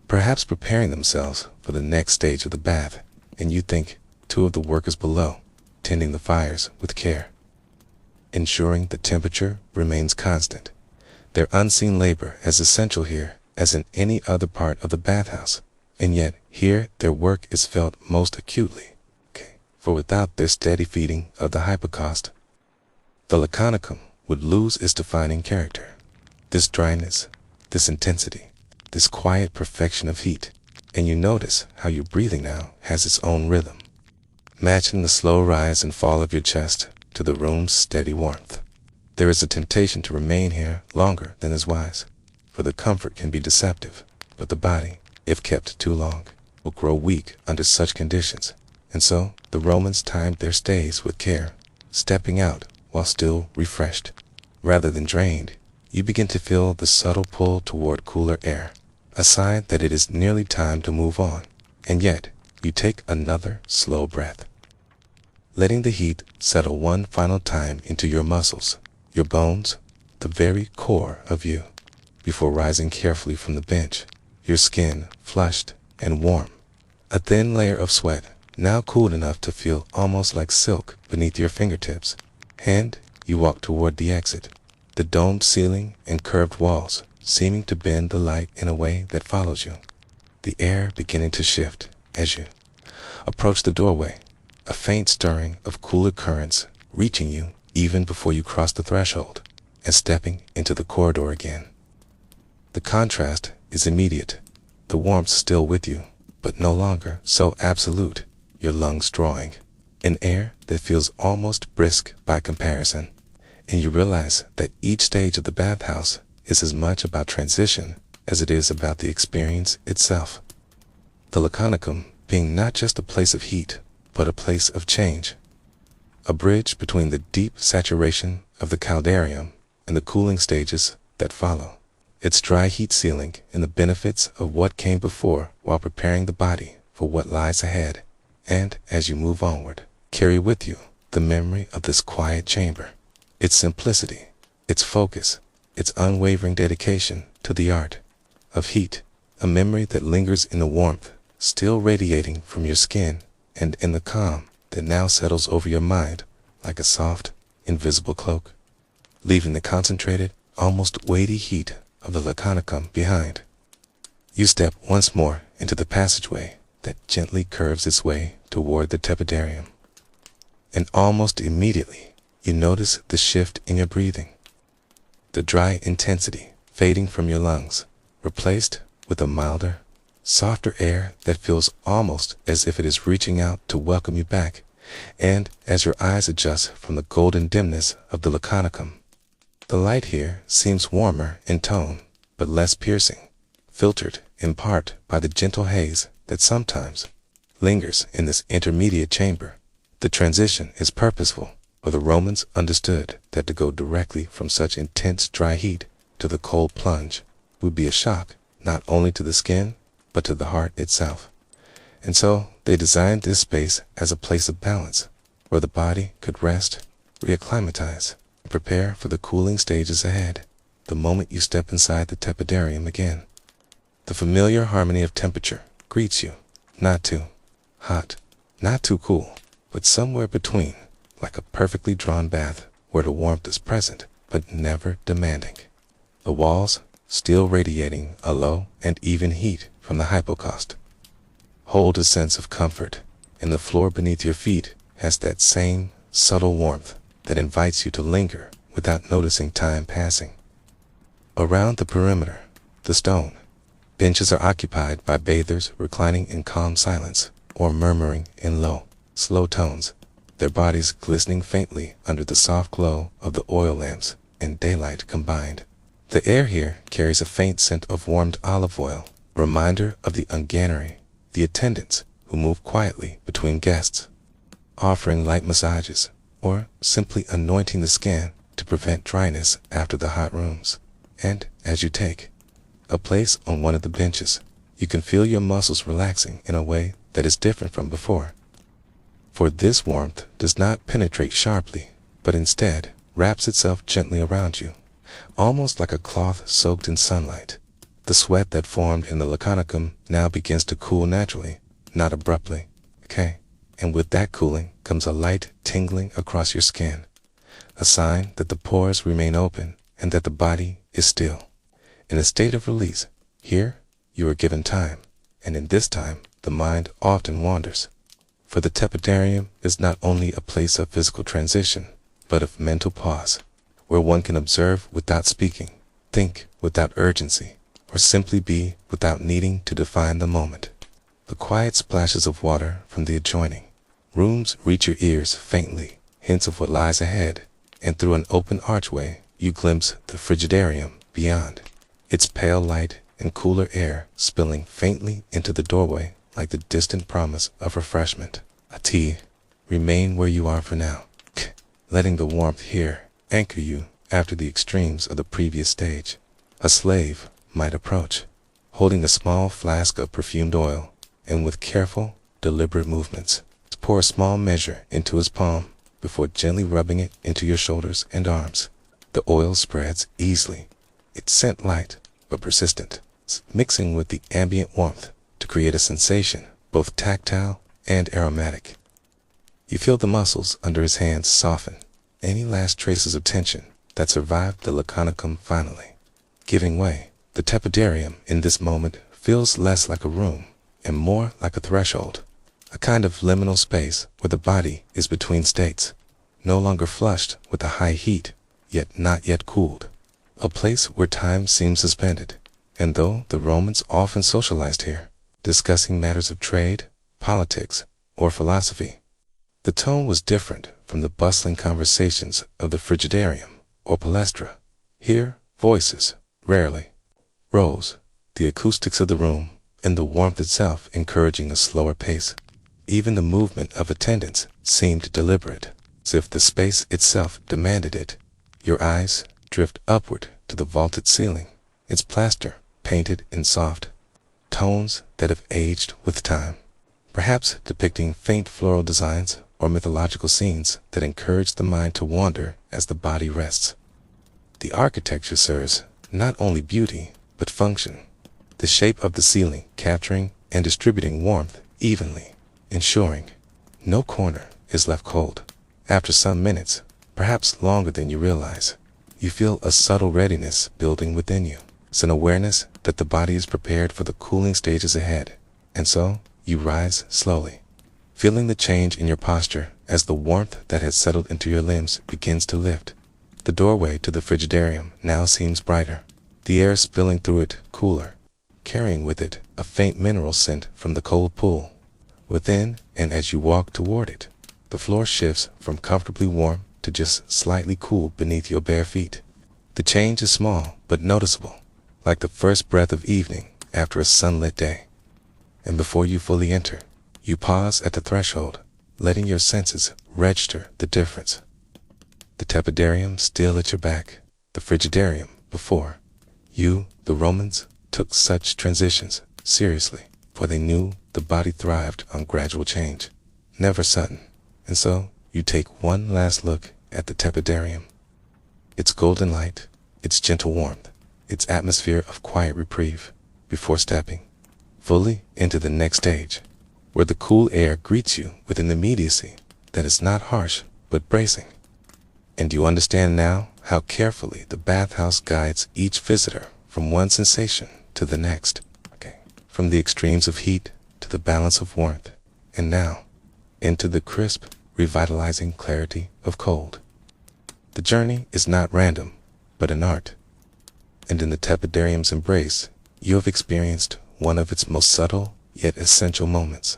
perhaps preparing themselves for the next stage of the bath. And you think two of the workers below, tending the fires with care, ensuring the temperature remains constant, their unseen labor as essential here as in any other part of the bathhouse. And yet here their work is felt most acutely, for without their steady feeding of the hypocaust, the Laconicum would lose its defining character. This dryness, this intensity, this quiet perfection of heat. And you notice how your breathing now has its own rhythm, matching the slow rise and fall of your chest to the room's steady warmth. There is a temptation to remain here longer than is wise, for the comfort can be deceptive, but the body, if kept too long, will grow weak under such conditions. And so the Romans timed their stays with care, stepping out while still refreshed. Rather than drained, you begin to feel the subtle pull toward cooler air, a sign that it is nearly time to move on. And yet you take another slow breath, letting the heat settle one final time into your muscles, your bones, the very core of you, before rising carefully from the bench, your skin flushed and warm, a thin layer of sweat now cooled enough to feel almost like silk beneath your fingertips. And you walk toward the exit, the domed ceiling and curved walls seeming to bend the light in a way that follows you, the air beginning to shift as you approach the doorway, a faint stirring of cooler currents reaching you even before you cross the threshold and stepping into the corridor again. The contrast is immediate, the warmth still with you, but no longer so absolute, your lungs drawing an air that feels almost brisk by comparison. And you realize that each stage of the bathhouse is as much about transition as it is about the experience itself. The Laconicum being not just a place of heat, but a place of change, a bridge between the deep saturation of the Caldarium and the cooling stages that follow. Its dry heat ceiling and the benefits of what came before while preparing the body for what lies ahead. And as you move onward, carry with you the memory of this quiet chamber, its simplicity, its focus, its unwavering dedication to the art of heat, a memory that lingers in the warmth still radiating from your skin and in the calm that now settles over your mind like a soft, invisible cloak, leaving the concentrated, almost weighty heat of the Laconicum behind. You step once more into the passageway that gently curves its way toward the Tepidarium, and almost immediately you notice the shift in your breathing, the dry intensity fading from your lungs, replaced with a milder, softer air that feels almost as if it is reaching out to welcome you back. And as your eyes adjust from the golden dimness of the Laconicum, the light here seems warmer in tone, but less piercing, filtered in part by the gentle haze that sometimes lingers in this intermediate chamber. The transition is purposeful, for the Romans understood that to go directly from such intense dry heat to the cold plunge would be a shock not only to the skin, but to the heart itself. And so they designed this space as a place of balance, where the body could rest, reacclimatize, and prepare for the cooling stages ahead. the moment you step inside the Tepidarium again. The familiar harmony of temperature greets you, not too hot, not too cool, but somewhere between, like a perfectly drawn bath where the warmth is present but never demanding. The walls still radiating a low and even heat from the hypocaust. Hold a sense of comfort, and the floor beneath your feet has that same subtle warmth that invites you to linger without noticing time passing. Around the perimeter, the stone benches are occupied by bathers reclining in calm silence or murmuring in low, slow tones, their bodies glistening faintly under the soft glow of the oil lamps and daylight combined. The air here carries a faint scent of warmed olive oil, a reminder of the ungannery, the attendants who move quietly between guests, offering light massages or simply anointing the skin to prevent dryness after the hot rooms. And as you take a place on one of the benches, you can feel your muscles relaxing in a way that is different from before. For this warmth does not penetrate sharply, but instead wraps itself gently around you, almost like a cloth soaked in sunlight. The sweat that formed in the laconicum now begins to cool naturally, not abruptly. Okay? And with that cooling comes a light tingling across your skin, a sign that the pores remain open and that the body is still. In a state of release, here you are given time, and in this time the mind often wanders. For the Tepidarium is not only a place of physical transition, but of mental pause, where one can observe without speaking, think without urgency, or simply be without needing to define the moment. The quiet splashes of water from the adjoining rooms reach your ears faintly, hints of what lies ahead, and through an open archway you glimpse the Frigidarium beyond, its pale light and cooler air spilling faintly into the doorway like the distant promise of refreshment. A tea. Remain where you are for now, letting the warmth here anchor you after the extremes of the previous stage. A slave might approach, holding a small flask of perfumed oil, and with careful, deliberate movements, pour a small measure into his palm before gently rubbing it into your shoulders and arms. The oil spreads easily, its scent light but persistent, mixing with the ambient warmth to create a sensation both tactile and aromatic. You feel the muscles under his hands soften, any last traces of tension that survived the laconicum finally giving way. The Tepidarium in this moment feels less like a room and more like a threshold, a kind of liminal space where the body is between states, no longer flushed with a high heat, yet not yet cooled, a place where time seems suspended. And though the Romans often socialized here, discussing matters of trade, politics, or philosophy, the tone was different from the bustling conversations of the Frigidarium or Palestra. Here, voices rarely rose, the acoustics of the room and the warmth itself encouraging a slower pace. Even the movement of attendants seemed deliberate, as if the space itself demanded it. Your eyes drift upward to the vaulted ceiling, its plaster painted in soft tones that have aged with time, perhaps depicting faint floral designs or mythological scenes that encourage the mind to wander as the body rests. The architecture serves not only beauty, but function, the shape of the ceiling capturing and distributing warmth evenly, ensuring no corner is left cold. After some minutes, perhaps longer than you realize, you feel a subtle readiness building within you. It's an awareness that the body is prepared for the cooling stages ahead, and so you rise slowly, feeling the change in your posture as the warmth that has settled into your limbs begins to lift. The doorway to the Frigidarium now seems brighter, the air spilling through it cooler, carrying with it a faint mineral scent from the cold pool within, and as you walk toward it, the floor shifts from comfortably warm to just slightly cool beneath your bare feet. The change is small but noticeable, like the first breath of evening after a sunlit day. And before you fully enter, you pause at the threshold, letting your senses register the difference. The Tepidarium still at your back, the Frigidarium before. You, the Romans, took such transitions seriously, for they knew the body thrived on gradual change, never sudden. And so you take one last look at the Tepidarium. Its golden light, its gentle warmth, its atmosphere of quiet reprieve, before stepping fully into the next stage, where the cool air greets you with an immediacy that is not harsh but bracing. And you understand now how carefully the bathhouse guides each visitor from one sensation to the next, from the extremes of heat to the balance of warmth, and now into the crisp, revitalizing clarity of cold. The journey is not random, but an art. And in the Tepidarium's embrace, you have experienced one of its most subtle yet essential moments,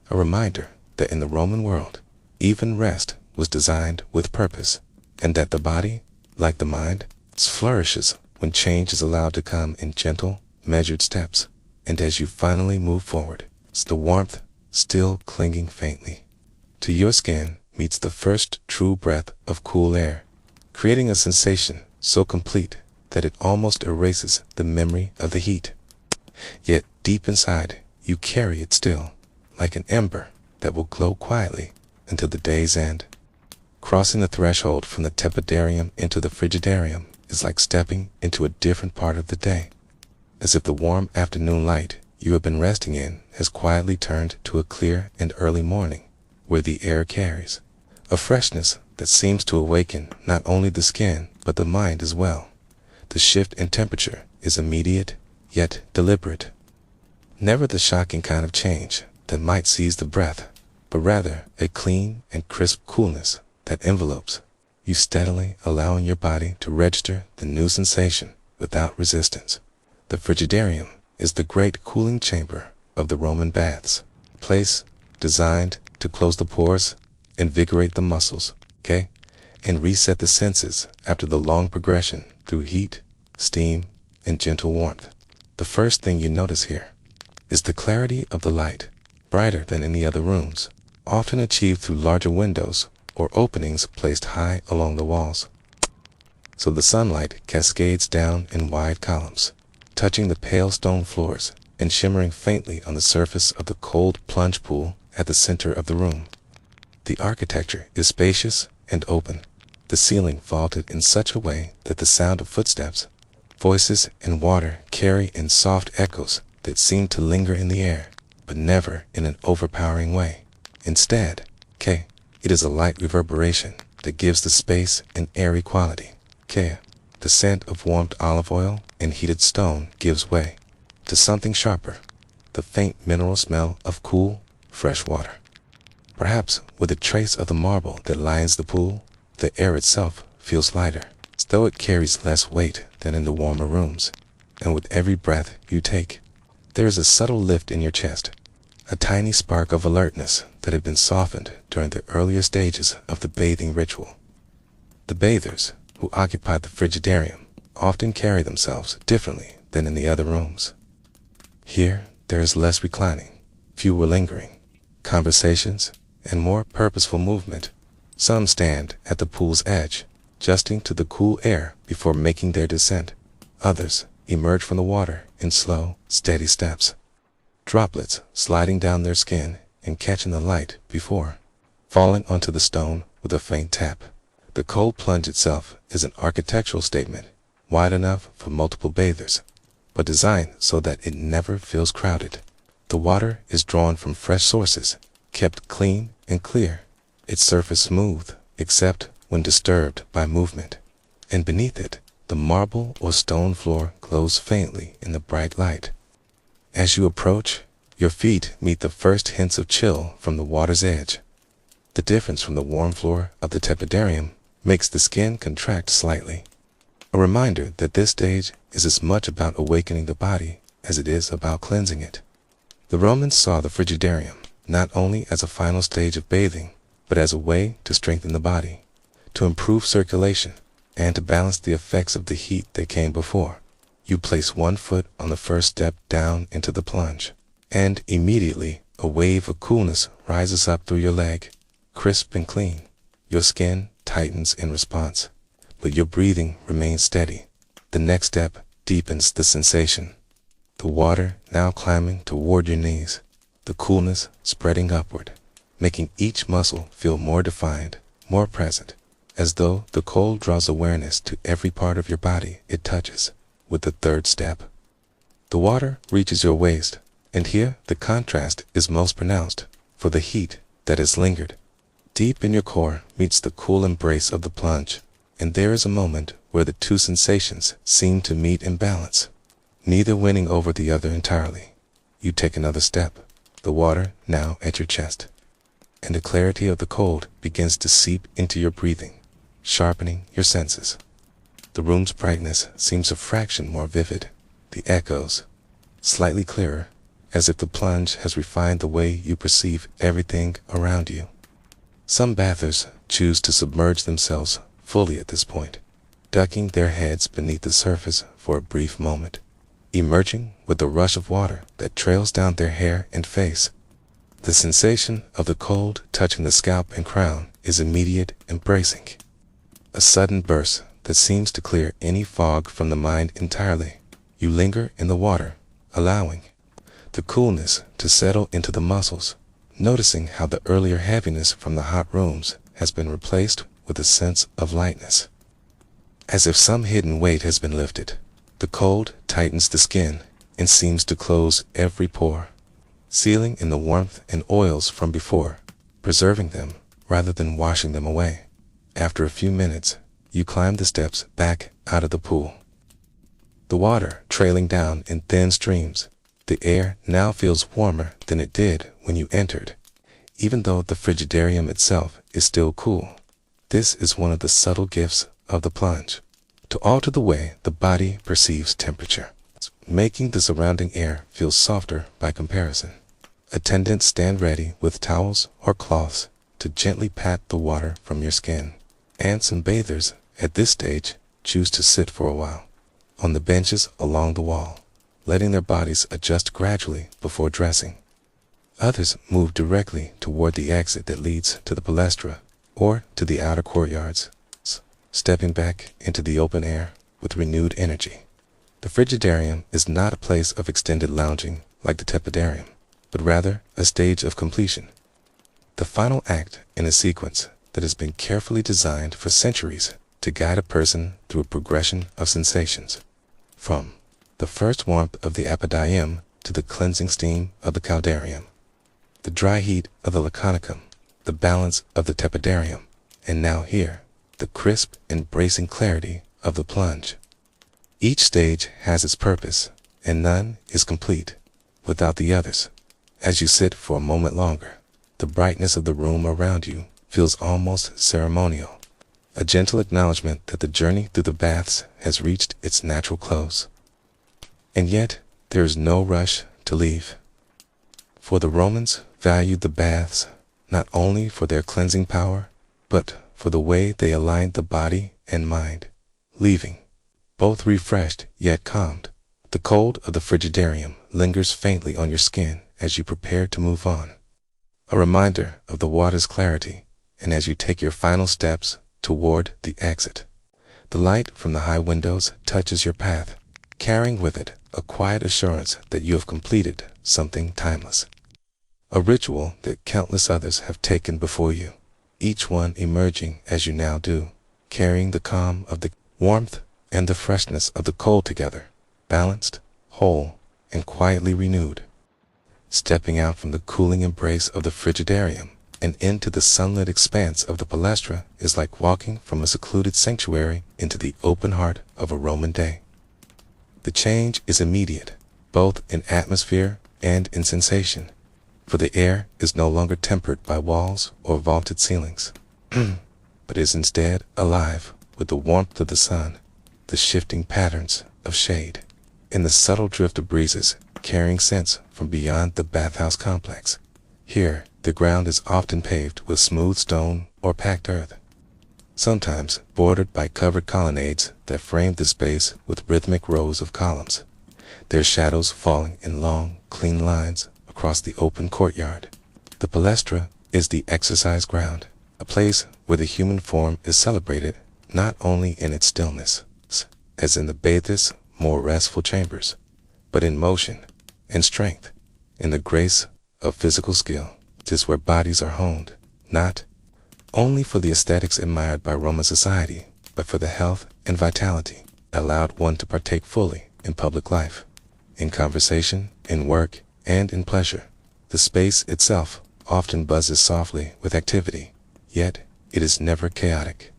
a reminder that in the Roman world, even rest was designed with purpose, and that the body, like the mind, flourishes when change is allowed to come in gentle, measured steps. And as you finally move forward, the warmth, still clinging faintly to your skin, meets the first true breath of cool air, creating a sensation so complete that it almost erases the memory of the heat. Yet deep inside, you carry it still, like an ember that will glow quietly until the day's end. Crossing the threshold from the Tepidarium into the Frigidarium is like stepping into a different part of the day, as if the warm afternoon light you have been resting in has quietly turned to a clear and early morning, where the air carries a freshness that seems to awaken not only the skin but the mind as well. The shift in temperature is immediate yet deliberate. Never the shocking kind of change that might seize the breath, but rather a clean and crisp coolness that envelopes you steadily, allowing your body to register the new sensation without resistance. The Frigidarium is the great cooling chamber of the Roman baths, a place designed to close the pores, invigorate the muscles, and reset the senses after the long progression through heat, steam, and gentle warmth. The first thing you notice here is the clarity of the light, brighter than any other rooms, often achieved through larger windows or openings placed high along the walls. So the sunlight cascades down in wide columns, touching the pale stone floors and shimmering faintly on the surface of the cold plunge pool at the center of the room. The architecture is spacious and open, the ceiling vaulted in such a way that the sound of footsteps, voices, and water carry in soft echoes that seem to linger in the air, but never in an overpowering way. Instead, it is a light reverberation that gives the space an airy quality. The scent of warmed olive oil and heated stone gives way to something sharper, the faint mineral smell of cool, fresh water. Perhaps with a trace of the marble that lines the pool, the air itself feels lighter, as though it carries less weight than in the warmer rooms. And with every breath you take, there is a subtle lift in your chest, a tiny spark of alertness that had been softened during the earlier stages of the bathing ritual. The bathers who occupy the Frigidarium often carry themselves differently than in the other rooms. Here, there is less reclining, fewer lingering conversations, and more purposeful movement. Some stand at the pool's edge, adjusting to the cool air before making their descent. Others emerge from the water in slow, steady steps, droplets sliding down their skin and catching the light before falling onto the stone with a faint tap. The cold plunge itself is an architectural statement, wide enough for multiple bathers, but designed so that it never feels crowded. The water is drawn from fresh sources, kept clean and clear, its surface smooth except when disturbed by movement, and beneath it, the marble or stone floor glows faintly in the bright light. As you approach, your feet meet the first hints of chill from the water's edge. The difference from the warm floor of the Tepidarium makes the skin contract slightly, a reminder that this stage is as much about awakening the body as it is about cleansing it. The Romans saw the Frigidarium not only as a final stage of bathing, but as a way to strengthen the body, to improve circulation, and to balance the effects of the heat that came before. You place one foot on the first step down into the plunge, and immediately a wave of coolness rises up through your leg, crisp and clean. Your skin tightens in response, but your breathing remains steady. The next step deepens the sensation, the water now climbing toward your knees, the coolness spreading upward, making each muscle feel more defined, more present, as though the cold draws awareness to every part of your body it touches. With the third step, the water reaches your waist, and here the contrast is most pronounced, for the heat that has lingered deep in your core meets the cool embrace of the plunge, and there is a moment where the two sensations seem to meet in balance, neither winning over the other entirely. You take another step, the water now at your chest, and the clarity of the cold begins to seep into your breathing, sharpening your senses. The room's brightness seems a fraction more vivid, the echoes slightly clearer, as if the plunge has refined the way you perceive everything around you. Some bathers choose to submerge themselves fully at this point, ducking their heads beneath the surface for a brief moment, emerging with a rush of water that trails down their hair and face. The sensation of the cold touching the scalp and crown is immediate and bracing, a sudden burst that seems to clear any fog from the mind entirely. You linger in the water, allowing the coolness to settle into the muscles, noticing how the earlier heaviness from the hot rooms has been replaced with a sense of lightness, as if some hidden weight has been lifted. The cold tightens the skin and seems to close every pore, sealing in the warmth and oils from before, preserving them rather than washing them away. After a few minutes, you climb the steps back out of the pool, the water trailing down in thin streams. The air now feels warmer than it did when you entered, even though the Frigidarium itself is still cool. This is one of the subtle gifts of the plunge, to alter the way the body perceives temperature, making the surrounding air feel softer by comparison. Attendants stand ready with towels or cloths to gently pat the water from your skin, and some bathers at this stage choose to sit for a while on the benches along the wall, letting their bodies adjust gradually before dressing. Others move directly toward the exit that leads to the palestra or to the outer courtyards, stepping back into the open air with renewed energy. The Frigidarium is not a place of extended lounging like the Tepidarium, but rather a stage of completion, the final act in a sequence that has been carefully designed for centuries to guide a person through a progression of sensations, from the first warmth of the Apodyterium to the cleansing steam of the Caldarium, the dry heat of the Laconicum, the balance of the Tepidarium, and now here, the crisp and bracing clarity of the plunge. Each stage has its purpose, and none is complete without the others. As you sit for a moment longer, the brightness of the room around you feels almost ceremonial, a gentle acknowledgement that the journey through the baths has reached its natural close. And yet, there is no rush to leave. For the Romans valued the baths not only for their cleansing power, but for the way they aligned the body and mind, leaving both refreshed yet calmed. The cold of the Frigidarium lingers faintly on your skin as you prepare to move on, a reminder of the water's clarity, and as you take your final steps toward the exit, the light from the high windows touches your path, carrying with it a quiet assurance that you have completed something timeless, a ritual that countless others have taken before you, each one emerging as you now do, carrying the calm of the warmth and the freshness of the cold together, balanced, whole, and quietly renewed. Stepping out from the cooling embrace of the Frigidarium and into the sunlit expanse of the palestra is like walking from a secluded sanctuary into the open heart of a Roman day. The change is immediate, both in atmosphere and in sensation, for the air is no longer tempered by walls or vaulted ceilings, but is instead alive with the warmth of the sun, the shifting patterns of shade, and the subtle drift of breezes carrying scents from beyond the bathhouse complex. Here, the ground is often paved with smooth stone or packed earth, sometimes bordered by covered colonnades that frame the space with rhythmic rows of columns, their shadows falling in long, clean lines across the open courtyard. The palestra is the exercise ground, a place where the human form is celebrated not only in its stillness, as in the bathers' more restful chambers, but in motion and strength, in the grace of physical skill. 'Tis where bodies are honed, not only for the aesthetics admired by Roman society, but for the health and vitality that allowed one to partake fully in public life, in conversation, in work, and in pleasure. The space itself often buzzes softly with activity, yet it is never chaotic.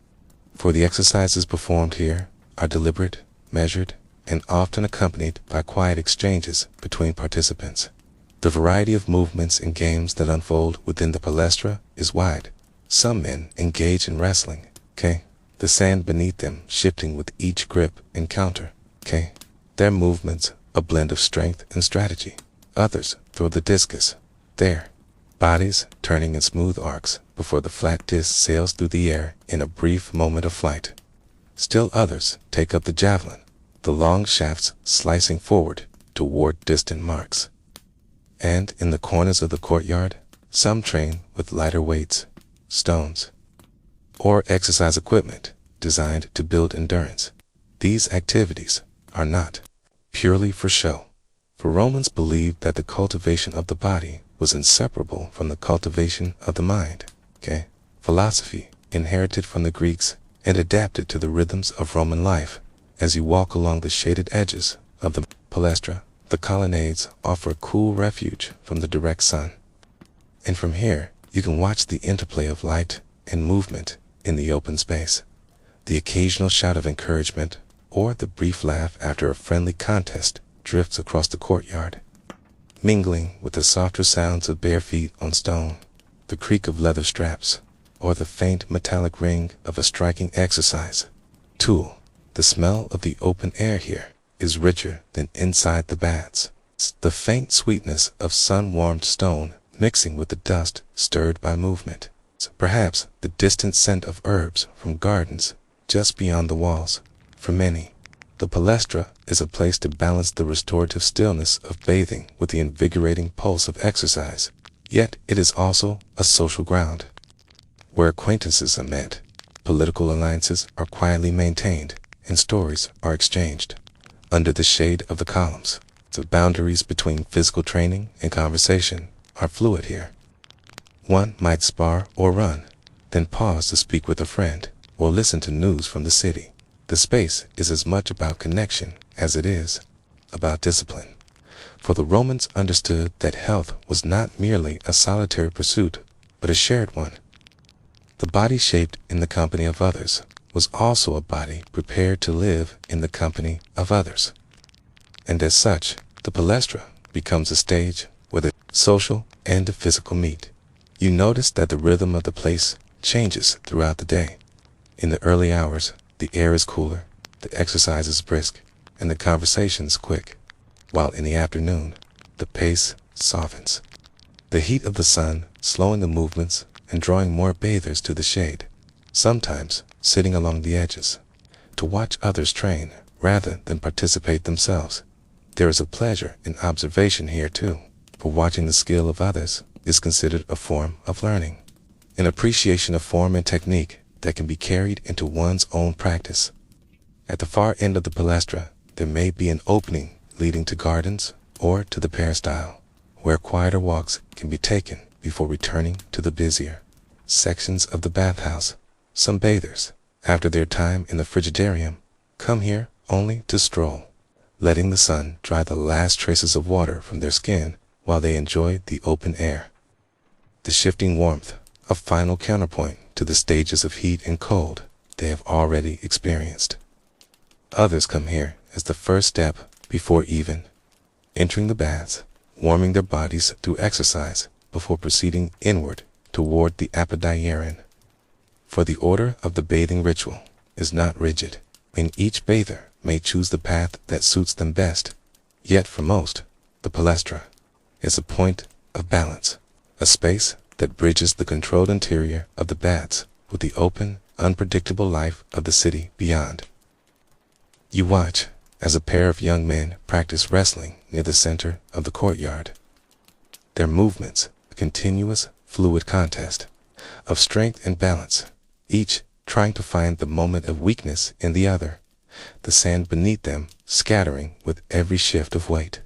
For the exercises performed here are deliberate, measured, and often accompanied by quiet exchanges between participants. The variety of movements and games that unfold within the palestra is wide. Some men engage in wrestling, the sand beneath them shifting with each grip and counter, their movements a blend of strength and strategy. Others throw the discus, their bodies turning in smooth arcs before the flat disc sails through the air in a brief moment of flight. Still others take up the javelin, the long shafts slicing forward toward distant marks. And in the corners of the courtyard, some train with lighter weights, stones, or exercise equipment designed to build endurance. These activities are not purely for show, for Romans believed that the cultivation of the body was inseparable from the cultivation of the mind. Philosophy, inherited from the Greeks and adapted to the rhythms of Roman life. As you walk along the shaded edges of the palestra, the colonnades offer a cool refuge from the direct sun. And from here, you can watch the interplay of light and movement in the open space. The occasional shout of encouragement or the brief laugh after a friendly contest drifts across the courtyard, mingling with the softer sounds of bare feet on stone, the creak of leather straps, or the faint metallic ring of a striking exercise tool. The smell of the open air here is richer than inside the baths. The faint sweetness of sun-warmed stone mixing with the dust stirred by movement. Perhaps the distant scent of herbs from gardens just beyond the walls. For many, the palestra is a place to balance the restorative stillness of bathing with the invigorating pulse of exercise. Yet it is also a social ground, where acquaintances are met, political alliances are quietly maintained, and stories are exchanged. Under the shade of the columns, the boundaries between physical training and conversation are fluid here. One might spar or run, then pause to speak with a friend or listen to news from the city. The space is as much about connection as it is about discipline. For the Romans understood that health was not merely a solitary pursuit, but a shared one. The body shaped in the company of others was also a body prepared to live in the company of others. And as such, the palestra becomes a stage where the social and the physical meet. You notice that the rhythm of the place changes throughout the day. In the early hours, the air is cooler, the exercise is brisk, and the conversations quick, while in the afternoon, the pace softens. The heat of the sun slowing the movements and drawing more bathers to the shade, sometimes sitting along the edges, to watch others train rather than participate themselves. There is a pleasure in observation here too, for watching the skill of others is considered a form of learning, an appreciation of form and technique that can be carried into one's own practice. At the far end of the palestra, there may be an opening leading to gardens or to the peristyle, where quieter walks can be taken before returning to the busier sections of the bathhouse. Some bathers, after their time in the Frigidarium, come here only to stroll, letting the sun dry the last traces of water from their skin while they enjoy the open air. The shifting warmth, a final counterpoint to the stages of heat and cold they have already experienced. Others come here as the first step before even entering the baths, warming their bodies through exercise before proceeding inward toward the Apodyterium. For the order of the bathing ritual is not rigid, and each bather may choose the path that suits them best. Yet for most, the palestra is a point of balance, a space that bridges the controlled interior of the baths with the open, unpredictable life of the city beyond. You watch as a pair of young men practice wrestling near the center of the courtyard. Their movements, a continuous, fluid contest of strength and balance, each trying to find the moment of weakness in the other, the sand beneath them scattering with every shift of weight.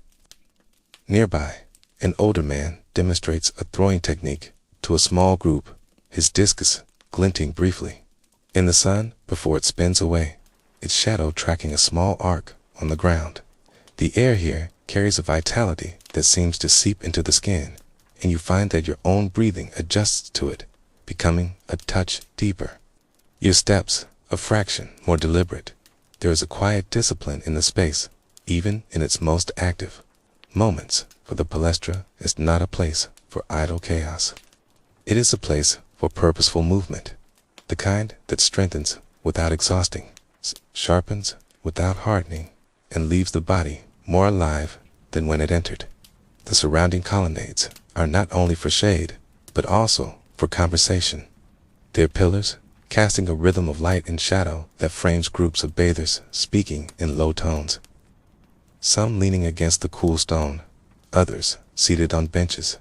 Nearby, an older man demonstrates a throwing technique to a small group, his discus glinting briefly in the sun before it spins away, its shadow tracking a small arc on the ground. The air here carries a vitality that seems to seep into the skin, and you find that your own breathing adjusts to it, becoming a touch deeper. Your steps a fraction more deliberate. There is a quiet discipline in the space, even in its most active moments, for the palestra is not a place for idle chaos. It is a place for purposeful movement, the kind that strengthens without exhausting, sharpens without hardening, and leaves the body more alive than when it entered. The surrounding colonnades are not only for shade, but also for conversation. Their pillars casting a rhythm of light and shadow that frames groups of bathers speaking in low tones. Some leaning against the cool stone, others seated on benches.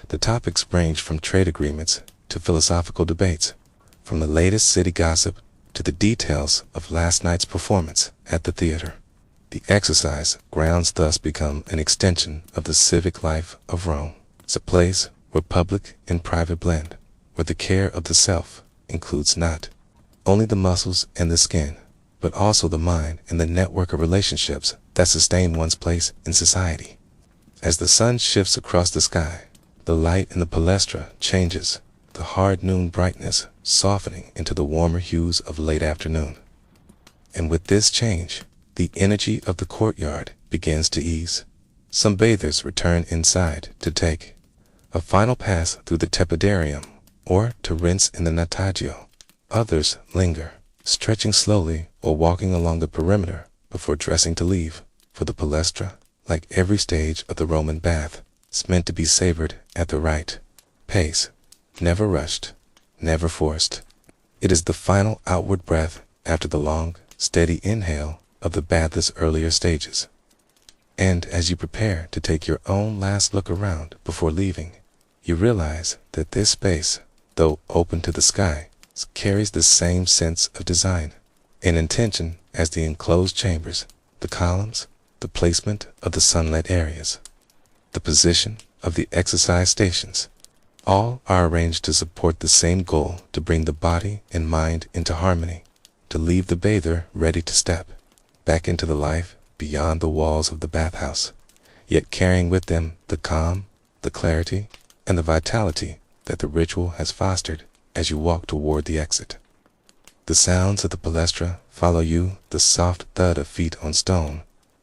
The topics range from trade agreements to philosophical debates, from the latest city gossip to the details of last night's performance at the theater. The exercise grounds thus become an extension of the civic life of Rome. It's a place where public and private blend, where the care of the self includes not only the muscles and the skin, but also the mind and the network of relationships that sustain one's place in society. As the sun shifts across the sky, the light in the palestra changes, the hard noon brightness softening into the warmer hues of late afternoon. And with this change, the energy of the courtyard begins to ease. Some bathers return inside to take a final pass through the Tepidarium or to rinse in the Natagio. Others linger, stretching slowly or walking along the perimeter before dressing to leave, for the palestra, like every stage of the Roman bath, is meant to be savored at the right pace, never rushed, never forced. It is the final outward breath after the long, steady inhale of the bath's earlier stages. And as you prepare to take your own last look around before leaving, you realize that this space, though open to the sky, carries the same sense of design and intention as the enclosed chambers, the columns, the placement of the sunlit areas, the position of the exercise stations. All are arranged to support the same goal, to bring the body and mind into harmony, to leave the bather ready to step back into the life beyond the walls of the bathhouse, yet carrying with them the calm, the clarity, and the vitality that the ritual has fostered as you walk toward the exit. The sounds of the palestra follow you, the soft thud of feet on stone,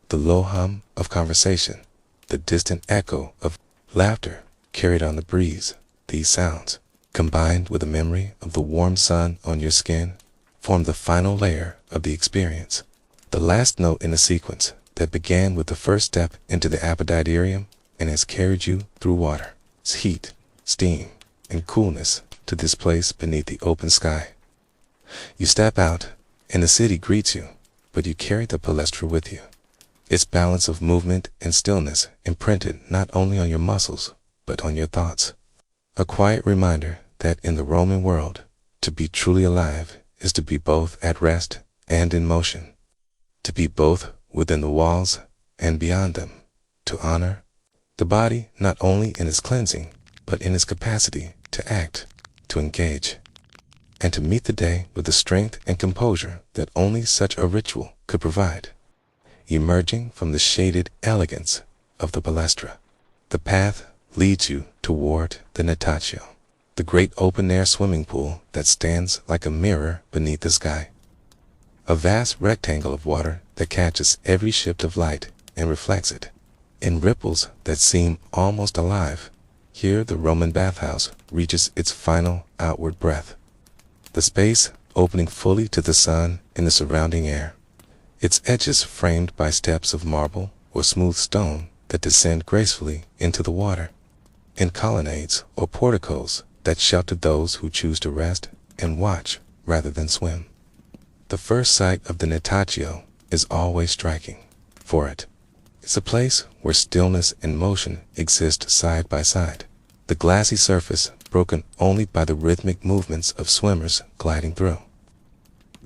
the low hum of conversation, the distant echo of laughter carried on the breeze. These sounds, combined with the memory of the warm sun on your skin, form the final layer of the experience, the last note in a sequence that began with the first step into the Apodyterium and has carried you through water, heat, steam, and coolness to this place beneath the open sky. You step out, and the city greets you, but you carry the palestra with you, its balance of movement and stillness imprinted not only on your muscles, but on your thoughts. A quiet reminder that in the Roman world, to be truly alive is to be both at rest and in motion, to be both within the walls and beyond them, to honor the body not only in its cleansing, but in its capacity to act, to engage, and to meet the day with the strength and composure that only such a ritual could provide. Emerging from the shaded elegance of the palestra, the path leads you toward the Natagio, the great open-air swimming pool that stands like a mirror beneath the sky. A vast rectangle of water that catches every shift of light and reflects it in ripples that seem almost alive. Here the Roman bathhouse reaches its final outward breath, the space opening fully to the sun and the surrounding air, its edges framed by steps of marble or smooth stone that descend gracefully into the water, and colonnades or porticos that shelter those who choose to rest and watch rather than swim. The first sight of the Natagio is always striking, for it is a place where stillness and motion exist side by side, the glassy surface broken only by the rhythmic movements of swimmers gliding through,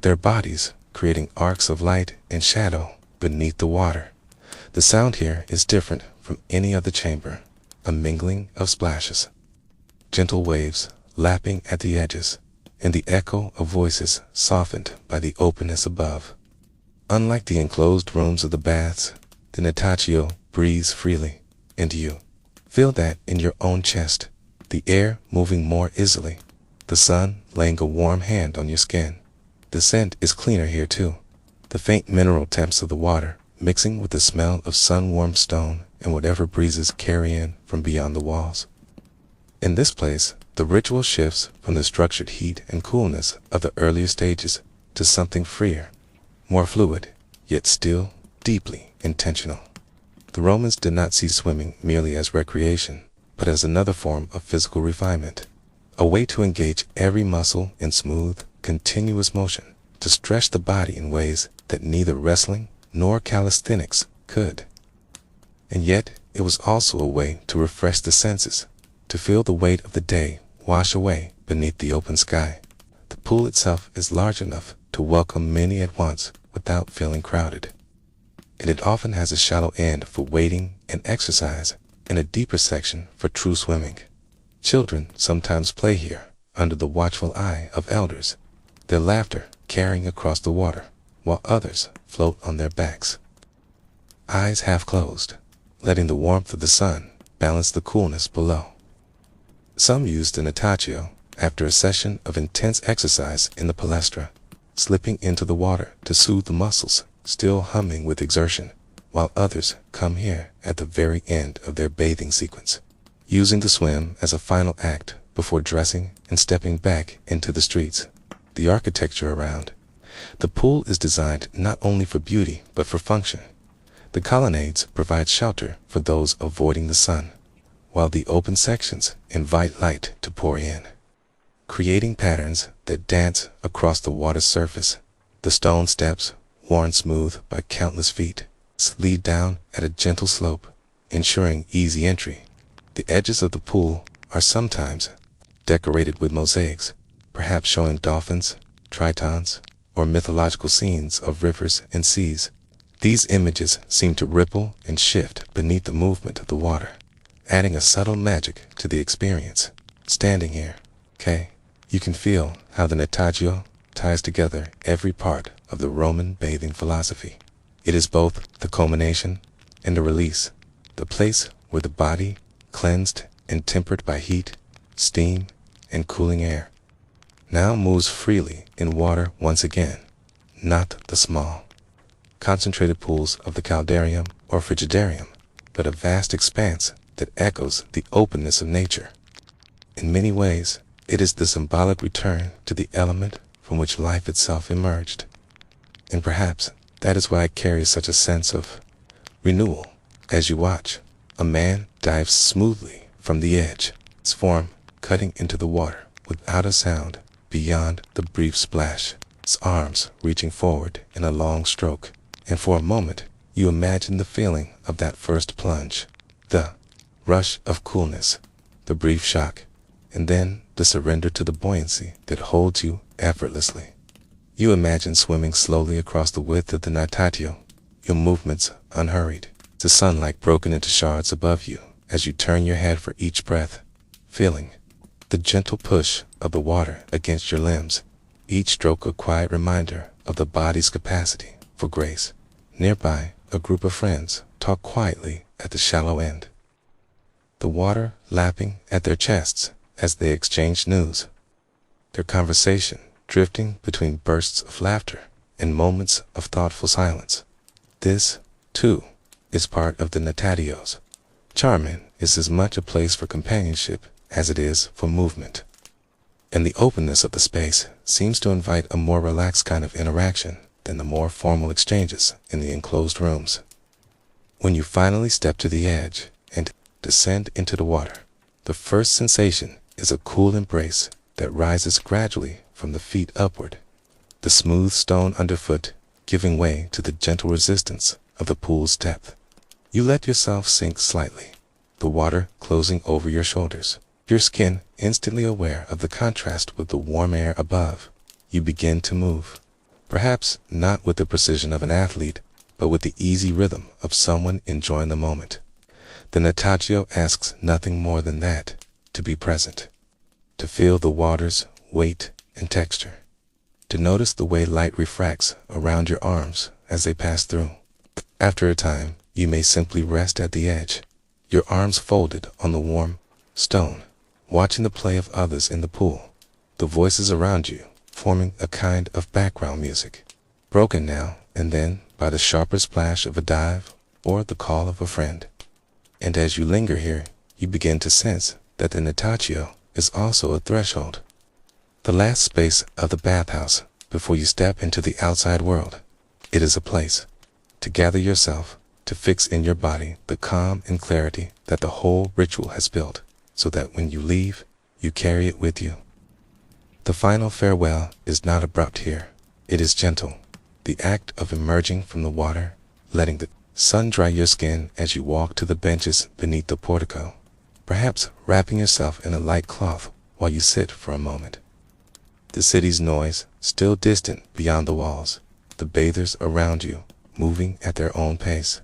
their bodies creating arcs of light and shadow beneath the water. The sound here is different from any other chamber, a mingling of splashes, gentle waves lapping at the edges, and the echo of voices softened by the openness above. Unlike the enclosed rooms of the baths, the natatio breathes freely, and you feel that in your own chest, the air moving more easily, the sun laying a warm hand on your skin. The scent is cleaner here too, the faint mineral temps of the water mixing with the smell of sun-warmed stone and whatever breezes carry in from beyond the walls. In this place, the ritual shifts from the structured heat and coolness of the earlier stages to something freer, more fluid, yet still deeply intentional. The Romans did not see swimming merely as recreation, but as another form of physical refinement, a way to engage every muscle in smooth, continuous motion, to stretch the body in ways that neither wrestling nor calisthenics could. And yet, it was also a way to refresh the senses, to feel the weight of the day wash away beneath the open sky. The pool itself is large enough to welcome many at once without feeling crowded. And it often has a shallow end for wading and exercise, and a deeper section for true swimming. Children sometimes play here under the watchful eye of elders, their laughter carrying across the water, while others float on their backs, eyes half closed, letting the warmth of the sun balance the coolness below. Some used the natatio after a session of intense exercise in the palestra, slipping into the water to soothe the muscles still humming with exertion, while others come here at the very end of their bathing sequence, using the swim as a final act before dressing and stepping back into the streets. The architecture around the pool is designed not only for beauty but for function. The colonnades provide shelter for those avoiding the sun, while the open sections invite light to pour in, creating patterns that dance across the water's surface. The stone steps, worn smooth by countless feet, lead down at a gentle slope, ensuring easy entry. The edges of the pool are sometimes decorated with mosaics, perhaps showing dolphins, tritons, or mythological scenes of rivers and seas. These images seem to ripple and shift beneath the movement of the water, adding a subtle magic to the experience. Standing here, you can feel how the natatio ties together every part of the Roman bathing philosophy. It is both the culmination and the release, the place where the body, cleansed and tempered by heat, steam, and cooling air, now moves freely in water once again, not the small, concentrated pools of the Caldarium or Frigidarium, but a vast expanse that echoes the openness of nature. In many ways, it is the symbolic return to the element from which life itself emerged. And perhaps that is why it carries such a sense of renewal. As you watch, a man dives smoothly from the edge, his form cutting into the water without a sound beyond the brief splash, his arms reaching forward in a long stroke. And for a moment, you imagine the feeling of that first plunge, the rush of coolness, the brief shock, and then the surrender to the buoyancy that holds you effortlessly. You imagine swimming slowly across the width of the natatio, your movements unhurried, the sunlight broken into shards above you as you turn your head for each breath, feeling the gentle push of the water against your limbs, each stroke a quiet reminder of the body's capacity for grace. Nearby, a group of friends talk quietly at the shallow end, the water lapping at their chests as they exchange news, their conversation drifting between bursts of laughter and moments of thoughtful silence. This, too, is part of the natatio's charm and is as much a place for companionship as it is for movement. And the openness of the space seems to invite a more relaxed kind of interaction than the more formal exchanges in the enclosed rooms. When you finally step to the edge and descend into the water, the first sensation is a cool embrace that rises gradually from the feet upward, the smooth stone underfoot giving way to the gentle resistance of the pool's depth. You let yourself sink slightly, the water closing over your shoulders, your skin instantly aware of the contrast with the warm air above. You begin to move, perhaps not with the precision of an athlete, but with the easy rhythm of someone enjoying the moment. The natatio asks nothing more than that, to be present, to feel the water's weight and texture. To notice the way light refracts around your arms as they pass through. After a time, you may simply rest at the edge, your arms folded on the warm stone, watching the play of others in the pool, the voices around you forming a kind of background music, broken now and then by the sharper splash of a dive or the call of a friend. And as you linger here, you begin to sense that the Natatio is also a threshold, the last space of the bathhouse before you step into the outside world. It is a place to gather yourself, to fix in your body the calm and clarity that the whole ritual has built, so that when you leave, you carry it with you. The final farewell is not abrupt here. It is gentle, the act of emerging from the water, letting the sun dry your skin as you walk to the benches beneath the portico, perhaps wrapping yourself in a light cloth while you sit for a moment. The city's noise still distant beyond the walls, the bathers around you moving at their own pace.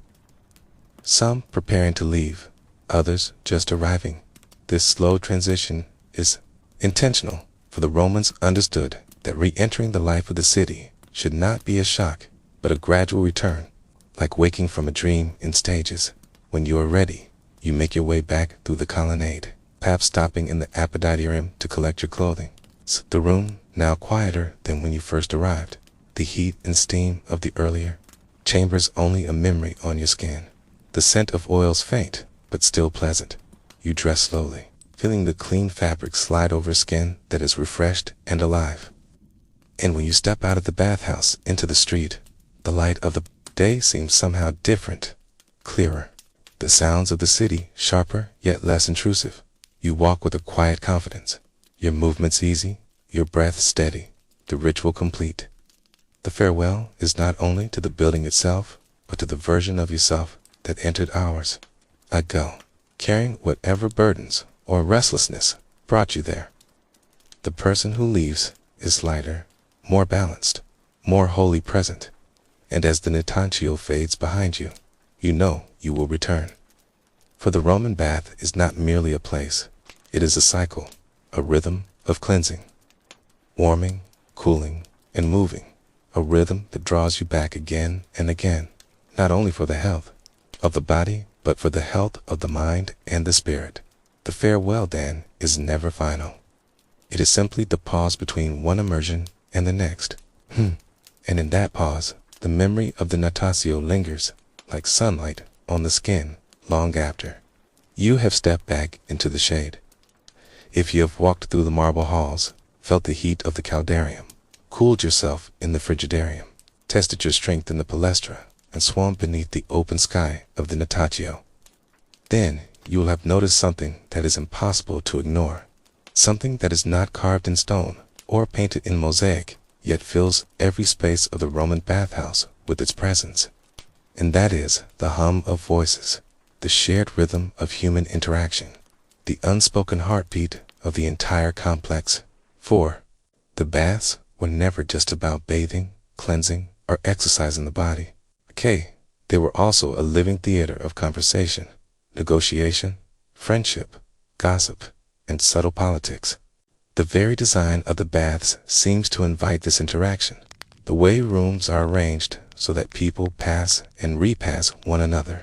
Some preparing to leave, others just arriving. This slow transition is intentional, for the Romans understood that re-entering the life of the city should not be a shock, but a gradual return, like waking from a dream in stages. When you are ready, you make your way back through the colonnade, perhaps stopping in the Apodyterium to collect your clothing. The room now quieter than when you first arrived, the heat and steam of the earlier chambers only a memory on your skin. The scent of oils faint, but still pleasant. You dress slowly, feeling the clean fabric slide over skin that is refreshed and alive. And when you step out of the bathhouse into the street, the light of the day seems somehow different, clearer. The sounds of the city sharper yet less intrusive. You walk with a quiet confidence, your movements easy, your breath steady, the ritual complete. The farewell is not only to the building itself, but to the version of yourself that entered ours. I go, carrying whatever burdens or restlessness brought you there. The person who leaves is lighter, more balanced, more wholly present, and as the Natatio fades behind you, you know you will return. For the Roman bath is not merely a place, it is a cycle, a rhythm of cleansing, warming, cooling, and moving, a rhythm that draws you back again and again, not only for the health of the body, but for the health of the mind and the spirit. The farewell, then, is never final. It is simply the pause between one immersion and the next. And in that pause, the memory of the Natatio lingers like sunlight on the skin long after you have stepped back into the shade. If you have walked through the marble halls, felt the heat of the Caldarium, cooled yourself in the Frigidarium, tested your strength in the palestra, and swam beneath the open sky of the Natatio, then you will have noticed something that is impossible to ignore, something that is not carved in stone or painted in mosaic, yet fills every space of the Roman bathhouse with its presence. And that is the hum of voices, the shared rhythm of human interaction, the unspoken heartbeat of the entire complex. For the baths were never just about bathing, cleansing, or exercising the body. They were also a living theater of conversation, negotiation, friendship, gossip, and subtle politics. The very design of the baths seems to invite this interaction. The way rooms are arranged so that people pass and repass one another.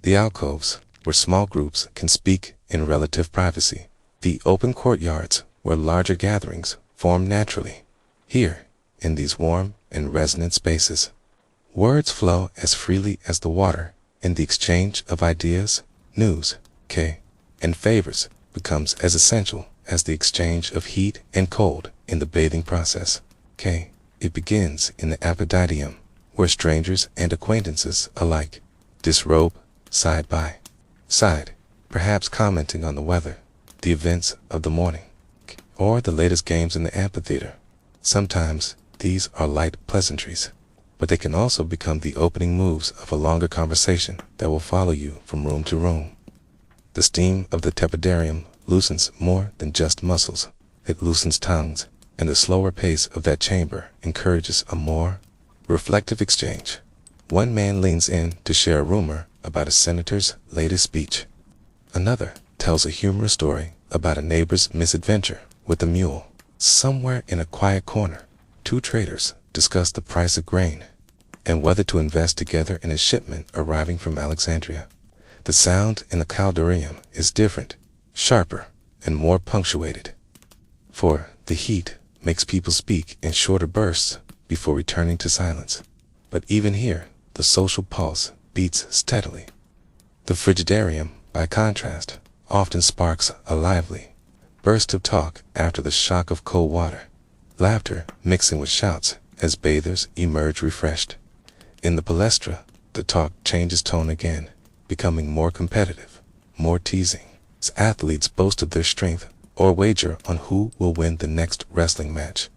The alcoves, where small groups can speak in relative privacy. The open courtyards, where larger gatherings form naturally. Here, in these warm and resonant spaces, words flow as freely as the water, and the exchange of ideas, news, and favors becomes as essential as the exchange of heat and cold in the bathing process. It begins in the Apodyterium, where strangers and acquaintances alike disrobe side by side, perhaps commenting on the weather, the events of the morning, or the latest games in the amphitheater. Sometimes these are light pleasantries, but they can also become the opening moves of a longer conversation that will follow you from room to room. The steam of the Tepidarium loosens more than just muscles. It loosens tongues, and the slower pace of that chamber encourages a more reflective exchange. One man leans in to share a rumor about a senator's latest speech. Another tells a humorous story about a neighbor's misadventure with a mule. Somewhere in a quiet corner, two traders discuss the price of grain and whether to invest together in a shipment arriving from Alexandria. The sound in the Caldarium is different, sharper, and more punctuated. For the heat makes people speak in shorter bursts before returning to silence. But even here, the social pulse beats steadily. The Frigidarium, by contrast, often sparks a lively burst of talk after the shock of cold water, laughter mixing with shouts as bathers emerge refreshed. In the palestra, the talk changes tone again, becoming more competitive, more teasing, as athletes boast of their strength or wager on who will win the next wrestling match.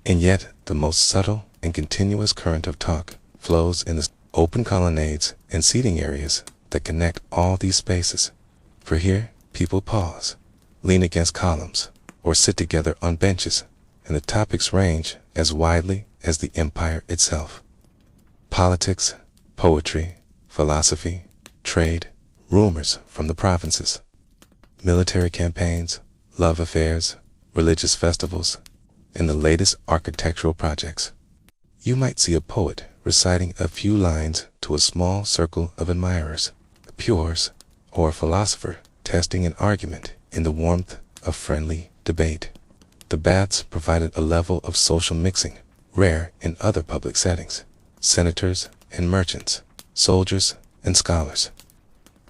And yet, the most subtle and continuous current of talk flows in the open colonnades and seating areas that connect all these spaces. For here, people pause, lean against columns, or sit together on benches, and the topics range as widely as the empire itself. Politics, poetry, philosophy, trade, rumors from the provinces, military campaigns, love affairs, religious festivals, and the latest architectural projects. You might see a poet reciting a few lines to a small circle of admirers, pures, or a philosopher testing an argument in the warmth of friendly debate. The baths provided a level of social mixing rare in other public settings. Senators and merchants, soldiers and scholars,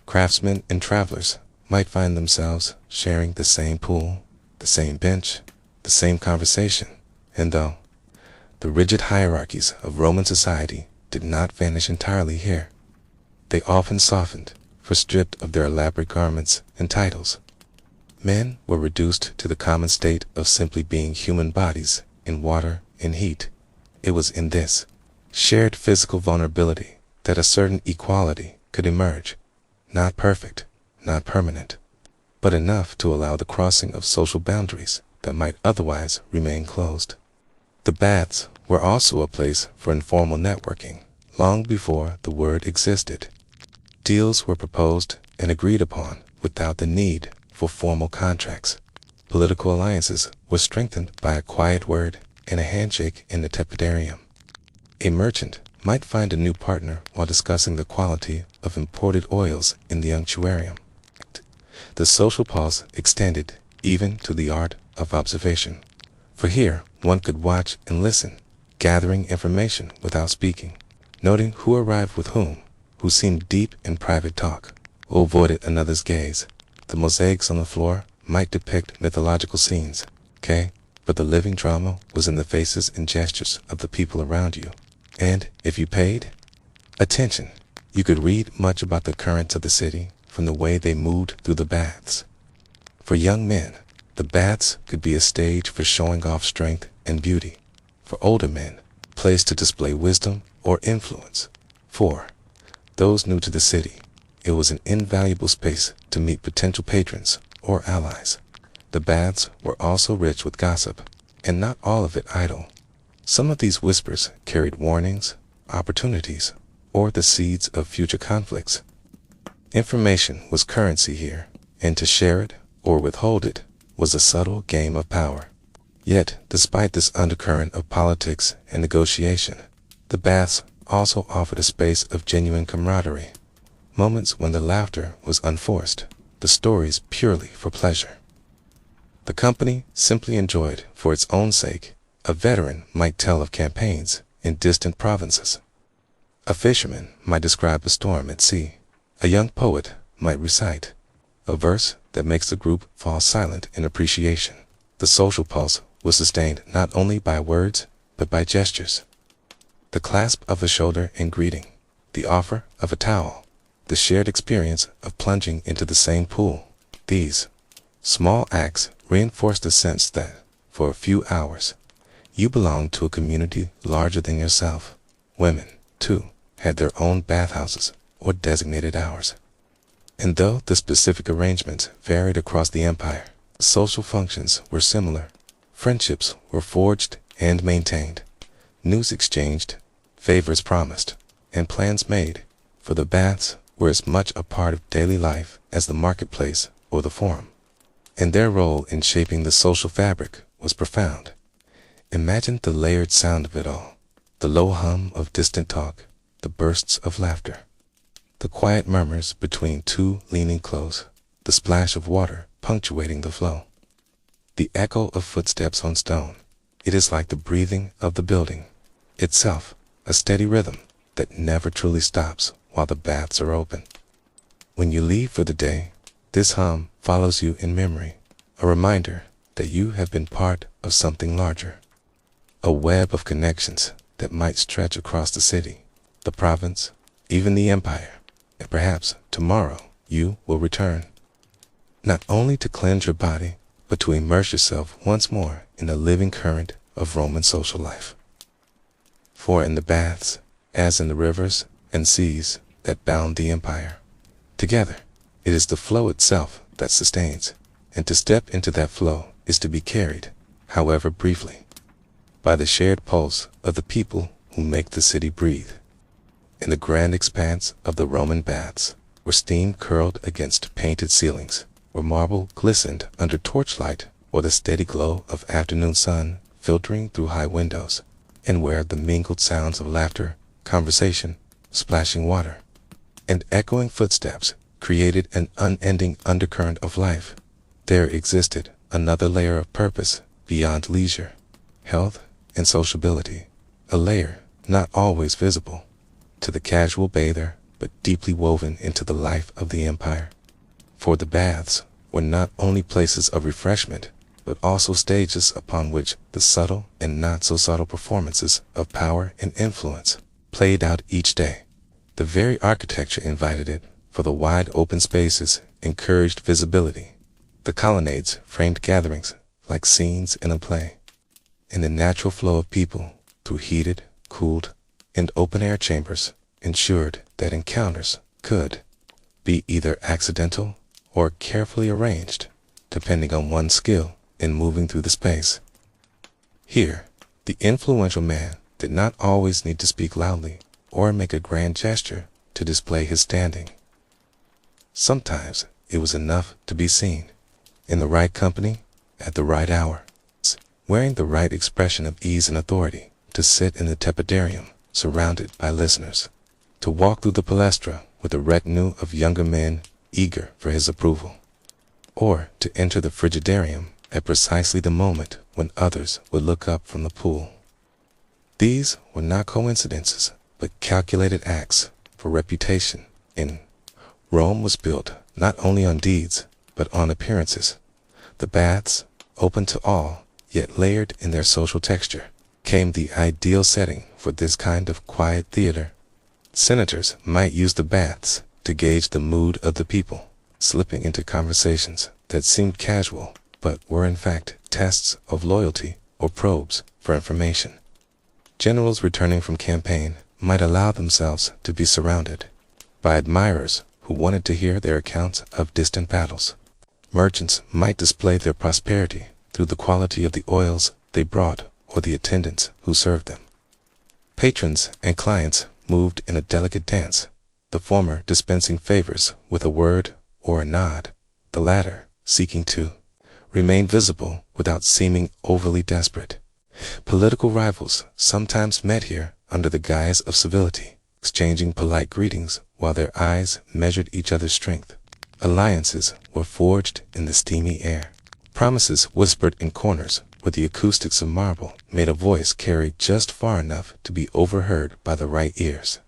craftsmen and travelers might find themselves sharing the same pool, the same bench, the same conversation, and though the rigid hierarchies of Roman society did not vanish entirely here, they often softened, for stripped of their elaborate garments and titles, men were reduced to the common state of simply being human bodies in water and heat. It was in this shared physical vulnerability that a certain equality could emerge, not perfect, not permanent, but enough to allow the crossing of social boundaries that might otherwise remain closed. The baths were also a place for informal networking long before the word existed. Deals were proposed and agreed upon without the need for formal contracts. Political alliances were strengthened by a quiet word and a handshake in the Tepidarium. A merchant might find a new partner while discussing the quality of imported oils in the unctuarium. The social pulse extended even to the art of observation, for here one could watch and listen, gathering information without speaking, noting who arrived with whom, who seemed deep in private talk, who avoided another's gaze. The mosaics on the floor might depict mythological scenes, but the living drama was in the faces and gestures of the people around you. And if you paid attention, you could read much about the currents of the city from the way they moved through the baths. For young men, the baths could be a stage for showing off strength and beauty. For older men, a place to display wisdom or influence. For those new to the city, it was an invaluable space to meet potential patrons or allies. The baths were also rich with gossip, and not all of it idle. Some of these whispers carried warnings, opportunities, or the seeds of future conflicts. Information was currency here, and to share it or withhold it was a subtle game of power. Yet, despite this undercurrent of politics and negotiation, the baths also offered a space of genuine camaraderie, moments when the laughter was unforced, the stories purely for pleasure. The company simply enjoyed for its own sake. A veteran might tell of campaigns in distant provinces. A fisherman might describe a storm at sea. A young poet might recite a verse that makes the group fall silent in appreciation. The social pulse was sustained not only by words, but by gestures. The clasp of the shoulder in greeting, the offer of a towel, the shared experience of plunging into the same pool. These small acts reinforced the sense that, for a few hours, you belonged to a community larger than yourself. Women, too, had their own bathhouses or designated hours. And though the specific arrangements varied across the empire, social functions were similar. Friendships were forged and maintained, news exchanged, favors promised, and plans made, for the baths were as much a part of daily life as the marketplace or the forum. And their role in shaping the social fabric was profound. Imagine the layered sound of it all, the low hum of distant talk, the bursts of laughter, the quiet murmurs between two leaning clothes, the splash of water punctuating the flow, the echo of footsteps on stone. It is like the breathing of the building itself, a steady rhythm that never truly stops while the baths are open. When you leave for the day, this hum follows you in memory, a reminder that you have been part of something larger, a web of connections that might stretch across the city, the province, even the empire, and perhaps tomorrow you will return, not only to cleanse your body, but to immerse yourself once more in the living current of Roman social life. For in the baths, as in the rivers and seas that bound the empire, together it is the flow itself that sustains, and to step into that flow is to be carried, however briefly, by the shared pulse of the people who make the city breathe. In the grand expanse of the Roman baths, where steam curled against painted ceilings, where marble glistened under torchlight or the steady glow of afternoon sun filtering through high windows, and where the mingled sounds of laughter, conversation, splashing water, and echoing footsteps created an unending undercurrent of life, there existed another layer of purpose beyond leisure, health, and sociability, a layer not always visible to the casual bather, but deeply woven into the life of the empire. For the baths were not only places of refreshment, but also stages upon which the subtle and not so subtle performances of power and influence played out each day. The very architecture invited it, for the wide open spaces encouraged visibility. The colonnades framed gatherings like scenes in a play, and the natural flow of people through heated, cooled, and open-air chambers ensured that encounters could be either accidental or carefully arranged, depending on one's skill in moving through the space. Here, the influential man did not always need to speak loudly or make a grand gesture to display his standing. Sometimes it was enough to be seen, in the right company, at the right hour, wearing the right expression of ease and authority, to sit in the Tepidarium surrounded by listeners, to walk through the palestra with a retinue of younger men eager for his approval, or to enter the Frigidarium at precisely the moment when others would look up from the pool. These were not coincidences, but calculated acts for reputation. In Rome was built not only on deeds, but on appearances. The baths, open to all, yet layered in their social texture, came the ideal setting for this kind of quiet theater. Senators might use the baths to gauge the mood of the people, slipping into conversations that seemed casual, but were in fact tests of loyalty or probes for information. Generals returning from campaign might allow themselves to be surrounded by admirers who wanted to hear their accounts of distant battles. Merchants might display their prosperity through the quality of the oils they brought or the attendants who served them. Patrons and clients moved in a delicate dance, the former dispensing favors with a word or a nod, the latter seeking to remain visible without seeming overly desperate. Political rivals sometimes met here under the guise of civility, exchanging polite greetings while their eyes measured each other's strength. Alliances were forged in the steamy air. Promises whispered in corners where the acoustics of marble made a voice carry just far enough to be overheard by the right ears.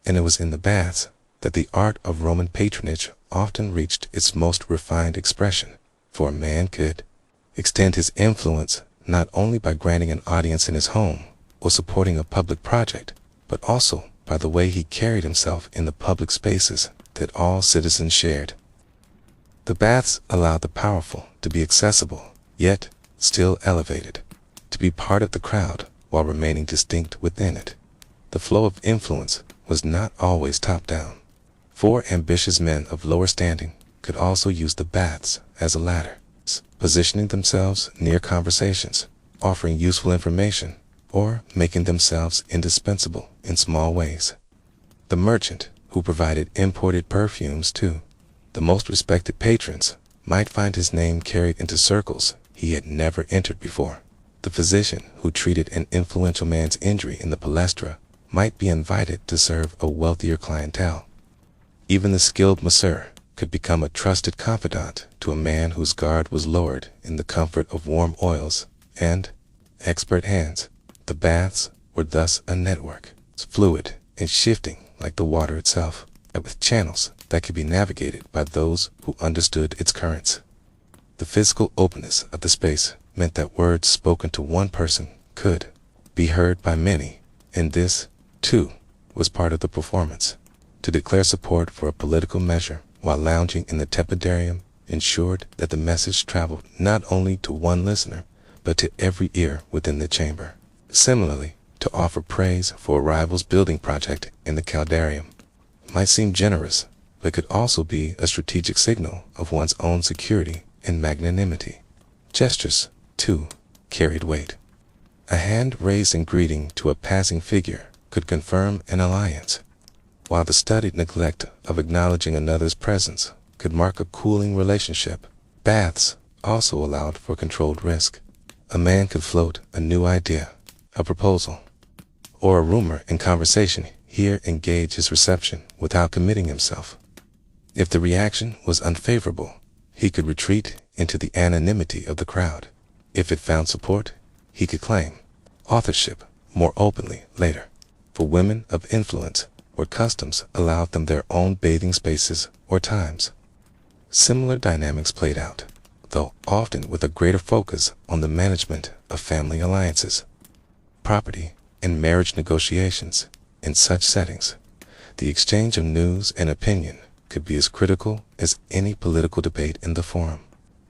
And it was in the baths that the art of Roman patronage often reached its most refined expression, for a man could extend his influence not only by granting an audience in his home or supporting a public project, but also by the way he carried himself in the public spaces that all citizens shared. The baths allowed the powerful to be accessible, yet still elevated, to be part of the crowd while remaining distinct within it. The flow of influence was not always top-down, for ambitious men of lower standing could also use the baths as a ladder, positioning themselves near conversations, offering useful information, or making themselves indispensable in small ways. The merchant, who provided imported perfumes to the most respected patrons, might find his name carried into circles he had never entered before. The physician who treated an influential man's injury in the palestra might be invited to serve a wealthier clientele. Even the skilled masseur could become a trusted confidant to a man whose guard was lowered in the comfort of warm oils and expert hands. The baths were thus a network, fluid and shifting like the water itself, and with channels that could be navigated by those who understood its currents. The physical openness of the space meant that words spoken to one person could be heard by many, and this, too, was part of the performance. To declare support for a political measure while lounging in the Tepidarium ensured that the message traveled not only to one listener, but to every ear within the chamber. Similarly, to offer praise for a rival's building project in the Caldarium might seem generous, but could also be a strategic signal of one's own security and magnanimity. Gestures, too, carried weight. A hand raised in greeting to a passing figure could confirm an alliance, while the studied neglect of acknowledging another's presence could mark a cooling relationship. Baths also allowed for controlled risk. A man could float a new idea, a proposal, or a rumor in conversation here engage his reception without committing himself. If the reaction was unfavorable, he could retreat into the anonymity of the crowd. If it found support, he could claim authorship more openly later. For women of influence, where customs allowed them their own bathing spaces or times, similar dynamics played out, though often with a greater focus on the management of family alliances, property, and marriage negotiations. In such settings, the exchange of news and opinion could be as critical as any political debate in the forum,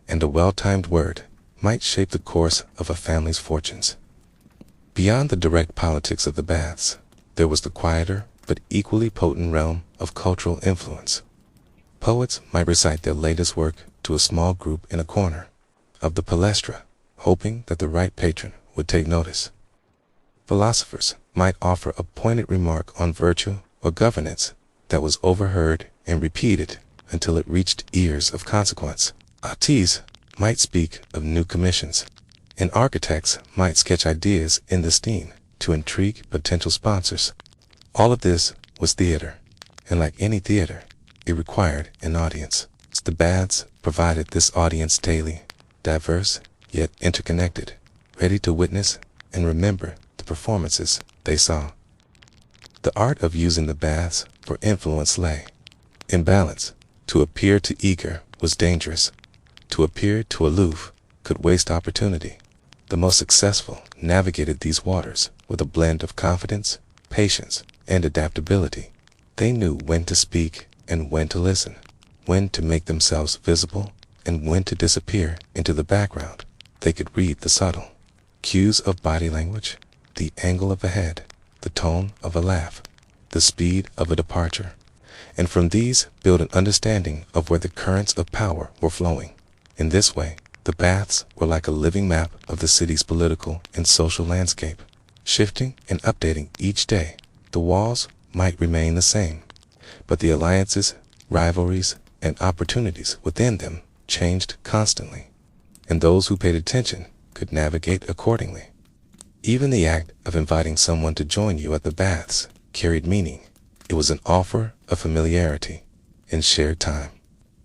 and a well-timed word might shape the course of a family's fortunes. Beyond the direct politics of the baths, there was the quieter but equally potent realm of cultural influence. Poets might recite their latest work to a small group in a corner of the palestra, hoping that the right patron would take notice. Philosophers might offer a pointed remark on virtue or governance that was overheard and repeated until it reached ears of consequence. Artistes might speak of new commissions, and architects might sketch ideas in the steam to intrigue potential sponsors. All of this was theater, and like any theater, it required an audience. The baths provided this audience daily, diverse yet interconnected, ready to witness and remember the performances they saw. The art of using the baths for influence lay in balance. To appear too eager was dangerous. To appear too aloof could waste opportunity. The most successful navigated these waters with a blend of confidence, patience, and adaptability. They knew when to speak and when to listen, when to make themselves visible and when to disappear into the background. They could read the subtle cues of body language, the angle of a head, the tone of a laugh, the speed of a departure, and from these build an understanding of where the currents of power were flowing. In this way, the baths were like a living map of the city's political and social landscape, shifting and updating each day. The walls might remain the same, but the alliances, rivalries, and opportunities within them changed constantly, and those who paid attention could navigate accordingly. Even the act of inviting someone to join you at the baths carried meaning. It was an offer of familiarity and shared time,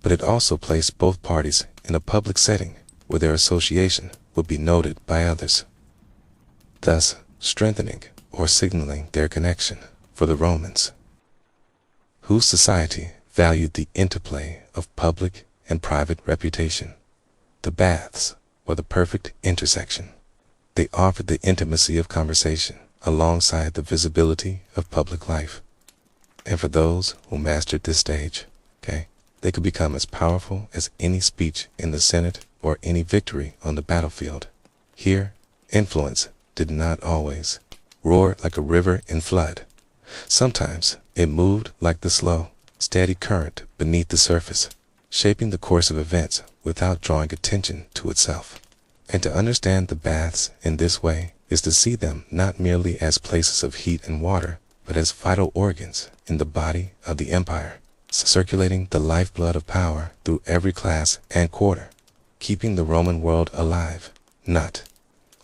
but it also placed both parties in a public setting where their association would be noted by others, thus strengthening or signaling their connection. For the Romans, whose society valued the interplay of public and private reputation, the baths were the perfect intersection. They offered the intimacy of conversation alongside the visibility of public life. And for those who mastered this stage, they could become as powerful as any speech in the Senate or any victory on the battlefield. Here, influence did not always roar like a river in flood. Sometimes it moved like the slow, steady current beneath the surface, shaping the course of events without drawing attention to itself. And to understand the baths in this way is to see them not merely as places of heat and water, but as vital organs in the body of the empire, circulating the lifeblood of power through every class and quarter. keeping the Roman world alive, not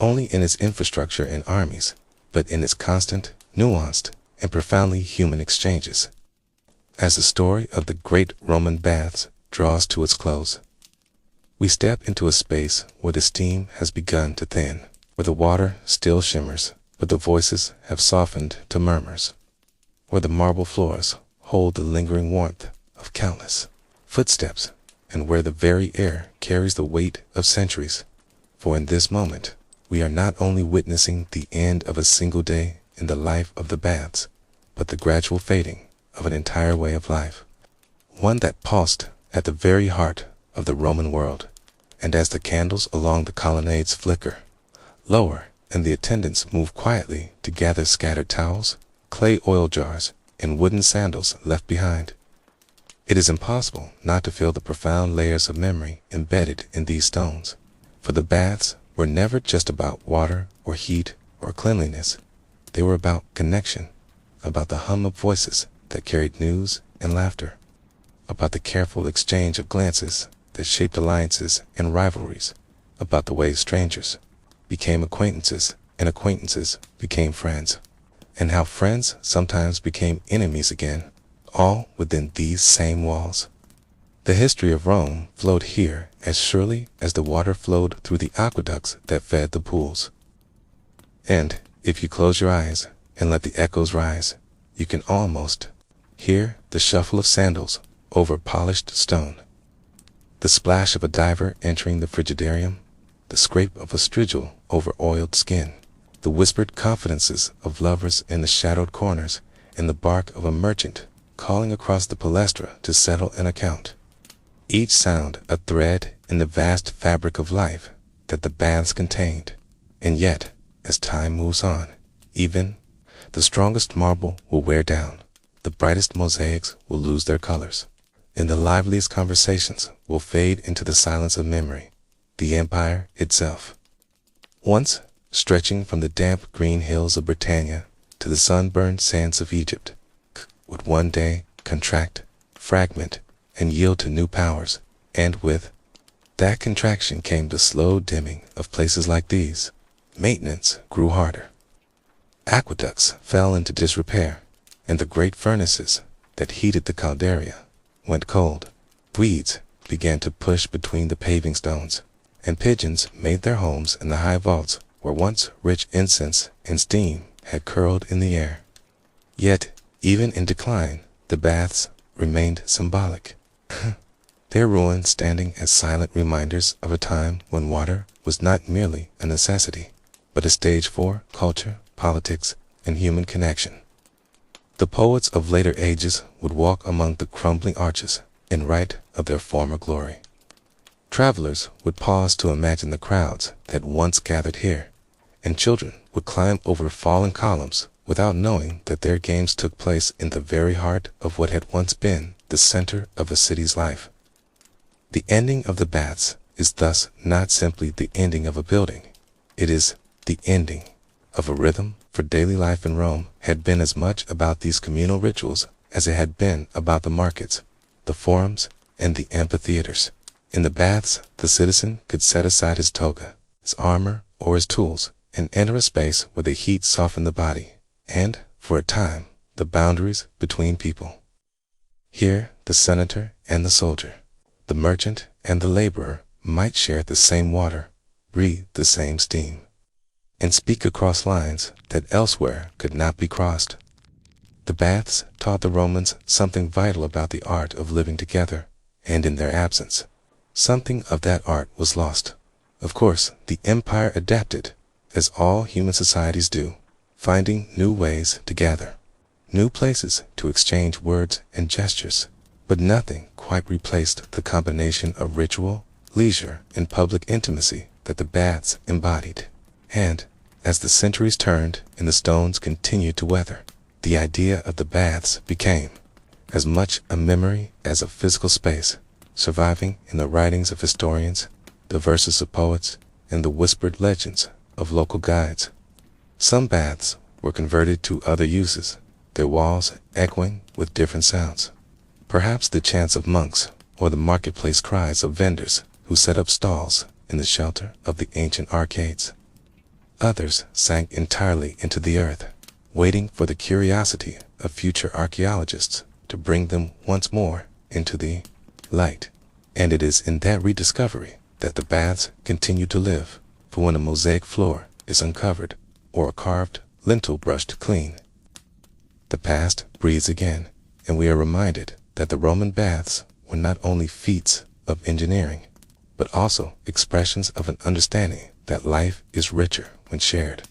only in its infrastructure and armies, but in its constant, nuanced, and profoundly human exchanges. As the story of the great Roman baths draws to its close, we step into a space where the steam has begun to thin, where the water still shimmers, but the voices have softened to murmurs, where the marble floors hold the lingering warmth of countless footsteps, and where the very air carries the weight of centuries. For in this moment, we are not only witnessing the end of a single day in the life of the baths, but the gradual fading of an entire way of life, one that pulsed at the very heart of the Roman world. And as the candles along the colonnades flicker lower and the attendants move quietly to gather scattered towels, clay oil jars, and wooden sandals left behind, it is impossible not to feel the profound layers of memory embedded in these stones. For the baths were never just about water or heat or cleanliness. They were about connection, about the hum of voices that carried news and laughter, about the careful exchange of glances that shaped alliances and rivalries, about the way strangers became acquaintances and acquaintances became friends, and how friends sometimes became enemies again, all within these same walls. The history of Rome flowed here as surely as the water flowed through the aqueducts that fed the pools. And if you close your eyes and let the echoes rise, you can almost hear the shuffle of sandals over polished stone, the splash of a diver entering the Frigidarium, the scrape of a strigil over oiled skin, the whispered confidences of lovers in the shadowed corners, and the bark of a merchant calling across the palestra to settle an account. Each sound a thread in the vast fabric of life that the baths contained. And yet, as time moves on, even the strongest marble will wear down, the brightest mosaics will lose their colors, and the liveliest conversations will fade into the silence of memory. The empire itself, once stretching from the damp green hills of Britannia to the sunburned sands of Egypt, would one day contract, fragment, and yield to new powers, and with that contraction came the slow dimming of places like these. Maintenance grew harder. Aqueducts fell into disrepair, and the great furnaces that heated the Caldaria went cold. Weeds began to push between the paving stones, and pigeons made their homes in the high vaults where once rich incense and steam had curled in the air. Yet, even in decline, the baths remained symbolic, their ruins standing as silent reminders of a time when water was not merely a necessity, but a stage for culture, politics, and human connection. The poets of later ages would walk among the crumbling arches and write of their former glory. Travelers would pause to imagine the crowds that once gathered here, and children would climb over fallen columns without knowing that their games took place in the very heart of what had once been the center of a city's life. The ending of the baths is thus not simply the ending of a building, it is the ending of a rhythm, for daily life in Rome had been as much about these communal rituals as it had been about the markets, the forums, and the amphitheaters. In the baths, the citizen could set aside his toga, his armor, or his tools, and enter a space where the heat softened the body, and, for a time, the boundaries between people. Here, the senator and the soldier, the merchant and the laborer might share the same water, breathe the same steam, and speak across lines that elsewhere could not be crossed. The baths taught the Romans something vital about the art of living together, and in their absence, something of that art was lost. Of course, the empire adapted, as all human societies do, finding new ways to gather, new places to exchange words and gestures, but nothing quite replaced the combination of ritual, leisure, and public intimacy that the baths embodied. And, as the centuries turned and the stones continued to weather, the idea of the baths became as much a memory as a physical space, surviving in the writings of historians, the verses of poets, and the whispered legends of local guides. Some baths were converted to other uses, their walls echoing with different sounds. Perhaps the chants of monks or the marketplace cries of vendors who set up stalls in the shelter of the ancient arcades. Others sank entirely into the earth, waiting for the curiosity of future archaeologists to bring them once more into the light. And it is in that rediscovery that the baths continue to live, for when a mosaic floor is uncovered or a carved lintel brushed clean, the past breathes again, and we are reminded that the Roman baths were not only feats of engineering, but also expressions of an understanding that life is richer when shared,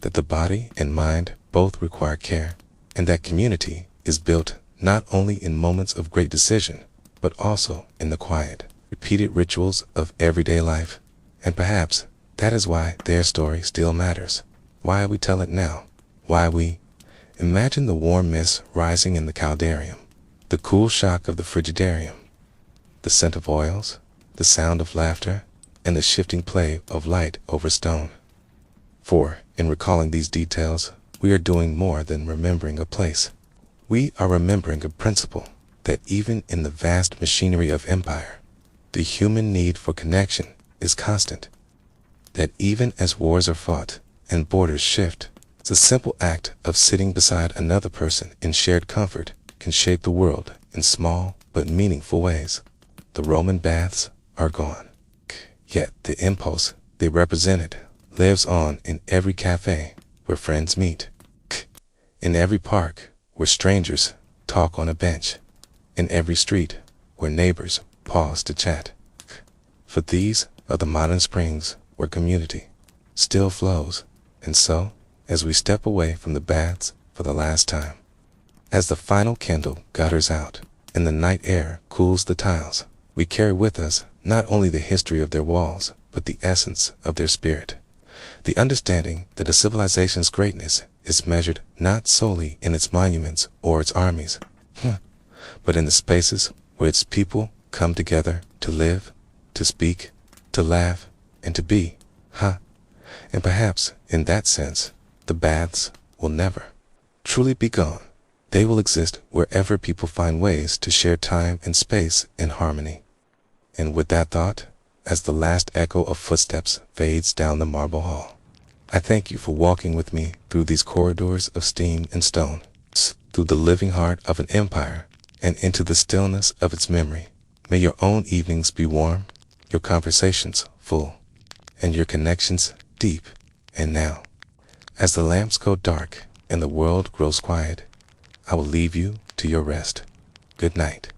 that the body and mind both require care, and that community is built not only in moments of great decision, but also in the quiet, repeated rituals of everyday life. And perhaps that is why their story still matters, why we tell it now, why we imagine the warm mist rising in the Caldarium, the cool shock of the Frigidarium, the scent of oils, the sound of laughter, and the shifting play of light over stone. For, in recalling these details, we are doing more than remembering a place. We are remembering a principle, that even in the vast machinery of empire, the human need for connection is constant. That even as wars are fought and borders shift, the simple act of sitting beside another person in shared comfort can shape the world in small but meaningful ways. The Roman baths are gone, yet the impulse they represented lives on in every cafe where friends meet, in every park where strangers talk on a bench, in every street where neighbors pause to chat. For these are the modern springs where community still flows. And so, as we step away from the baths for the last time, as the final candle gutters out and the night air cools the tiles, we carry with us not only the history of their walls, but the essence of their spirit. The understanding that a civilization's greatness is measured not solely in its monuments or its armies, but in the spaces where its people come together to live, to speak, to laugh, and to be. And perhaps, in that sense, the baths will never truly be gone. They will exist wherever people find ways to share time and space in harmony. And with that thought, as the last echo of footsteps fades down the marble hall, I thank you for walking with me through these corridors of steam and stone, through the living heart of an empire, and into the stillness of its memory. May your own evenings be warm, your conversations full, and your connections deep. And now, as the lamps go dark and the world grows quiet, I will leave you to your rest. Good night.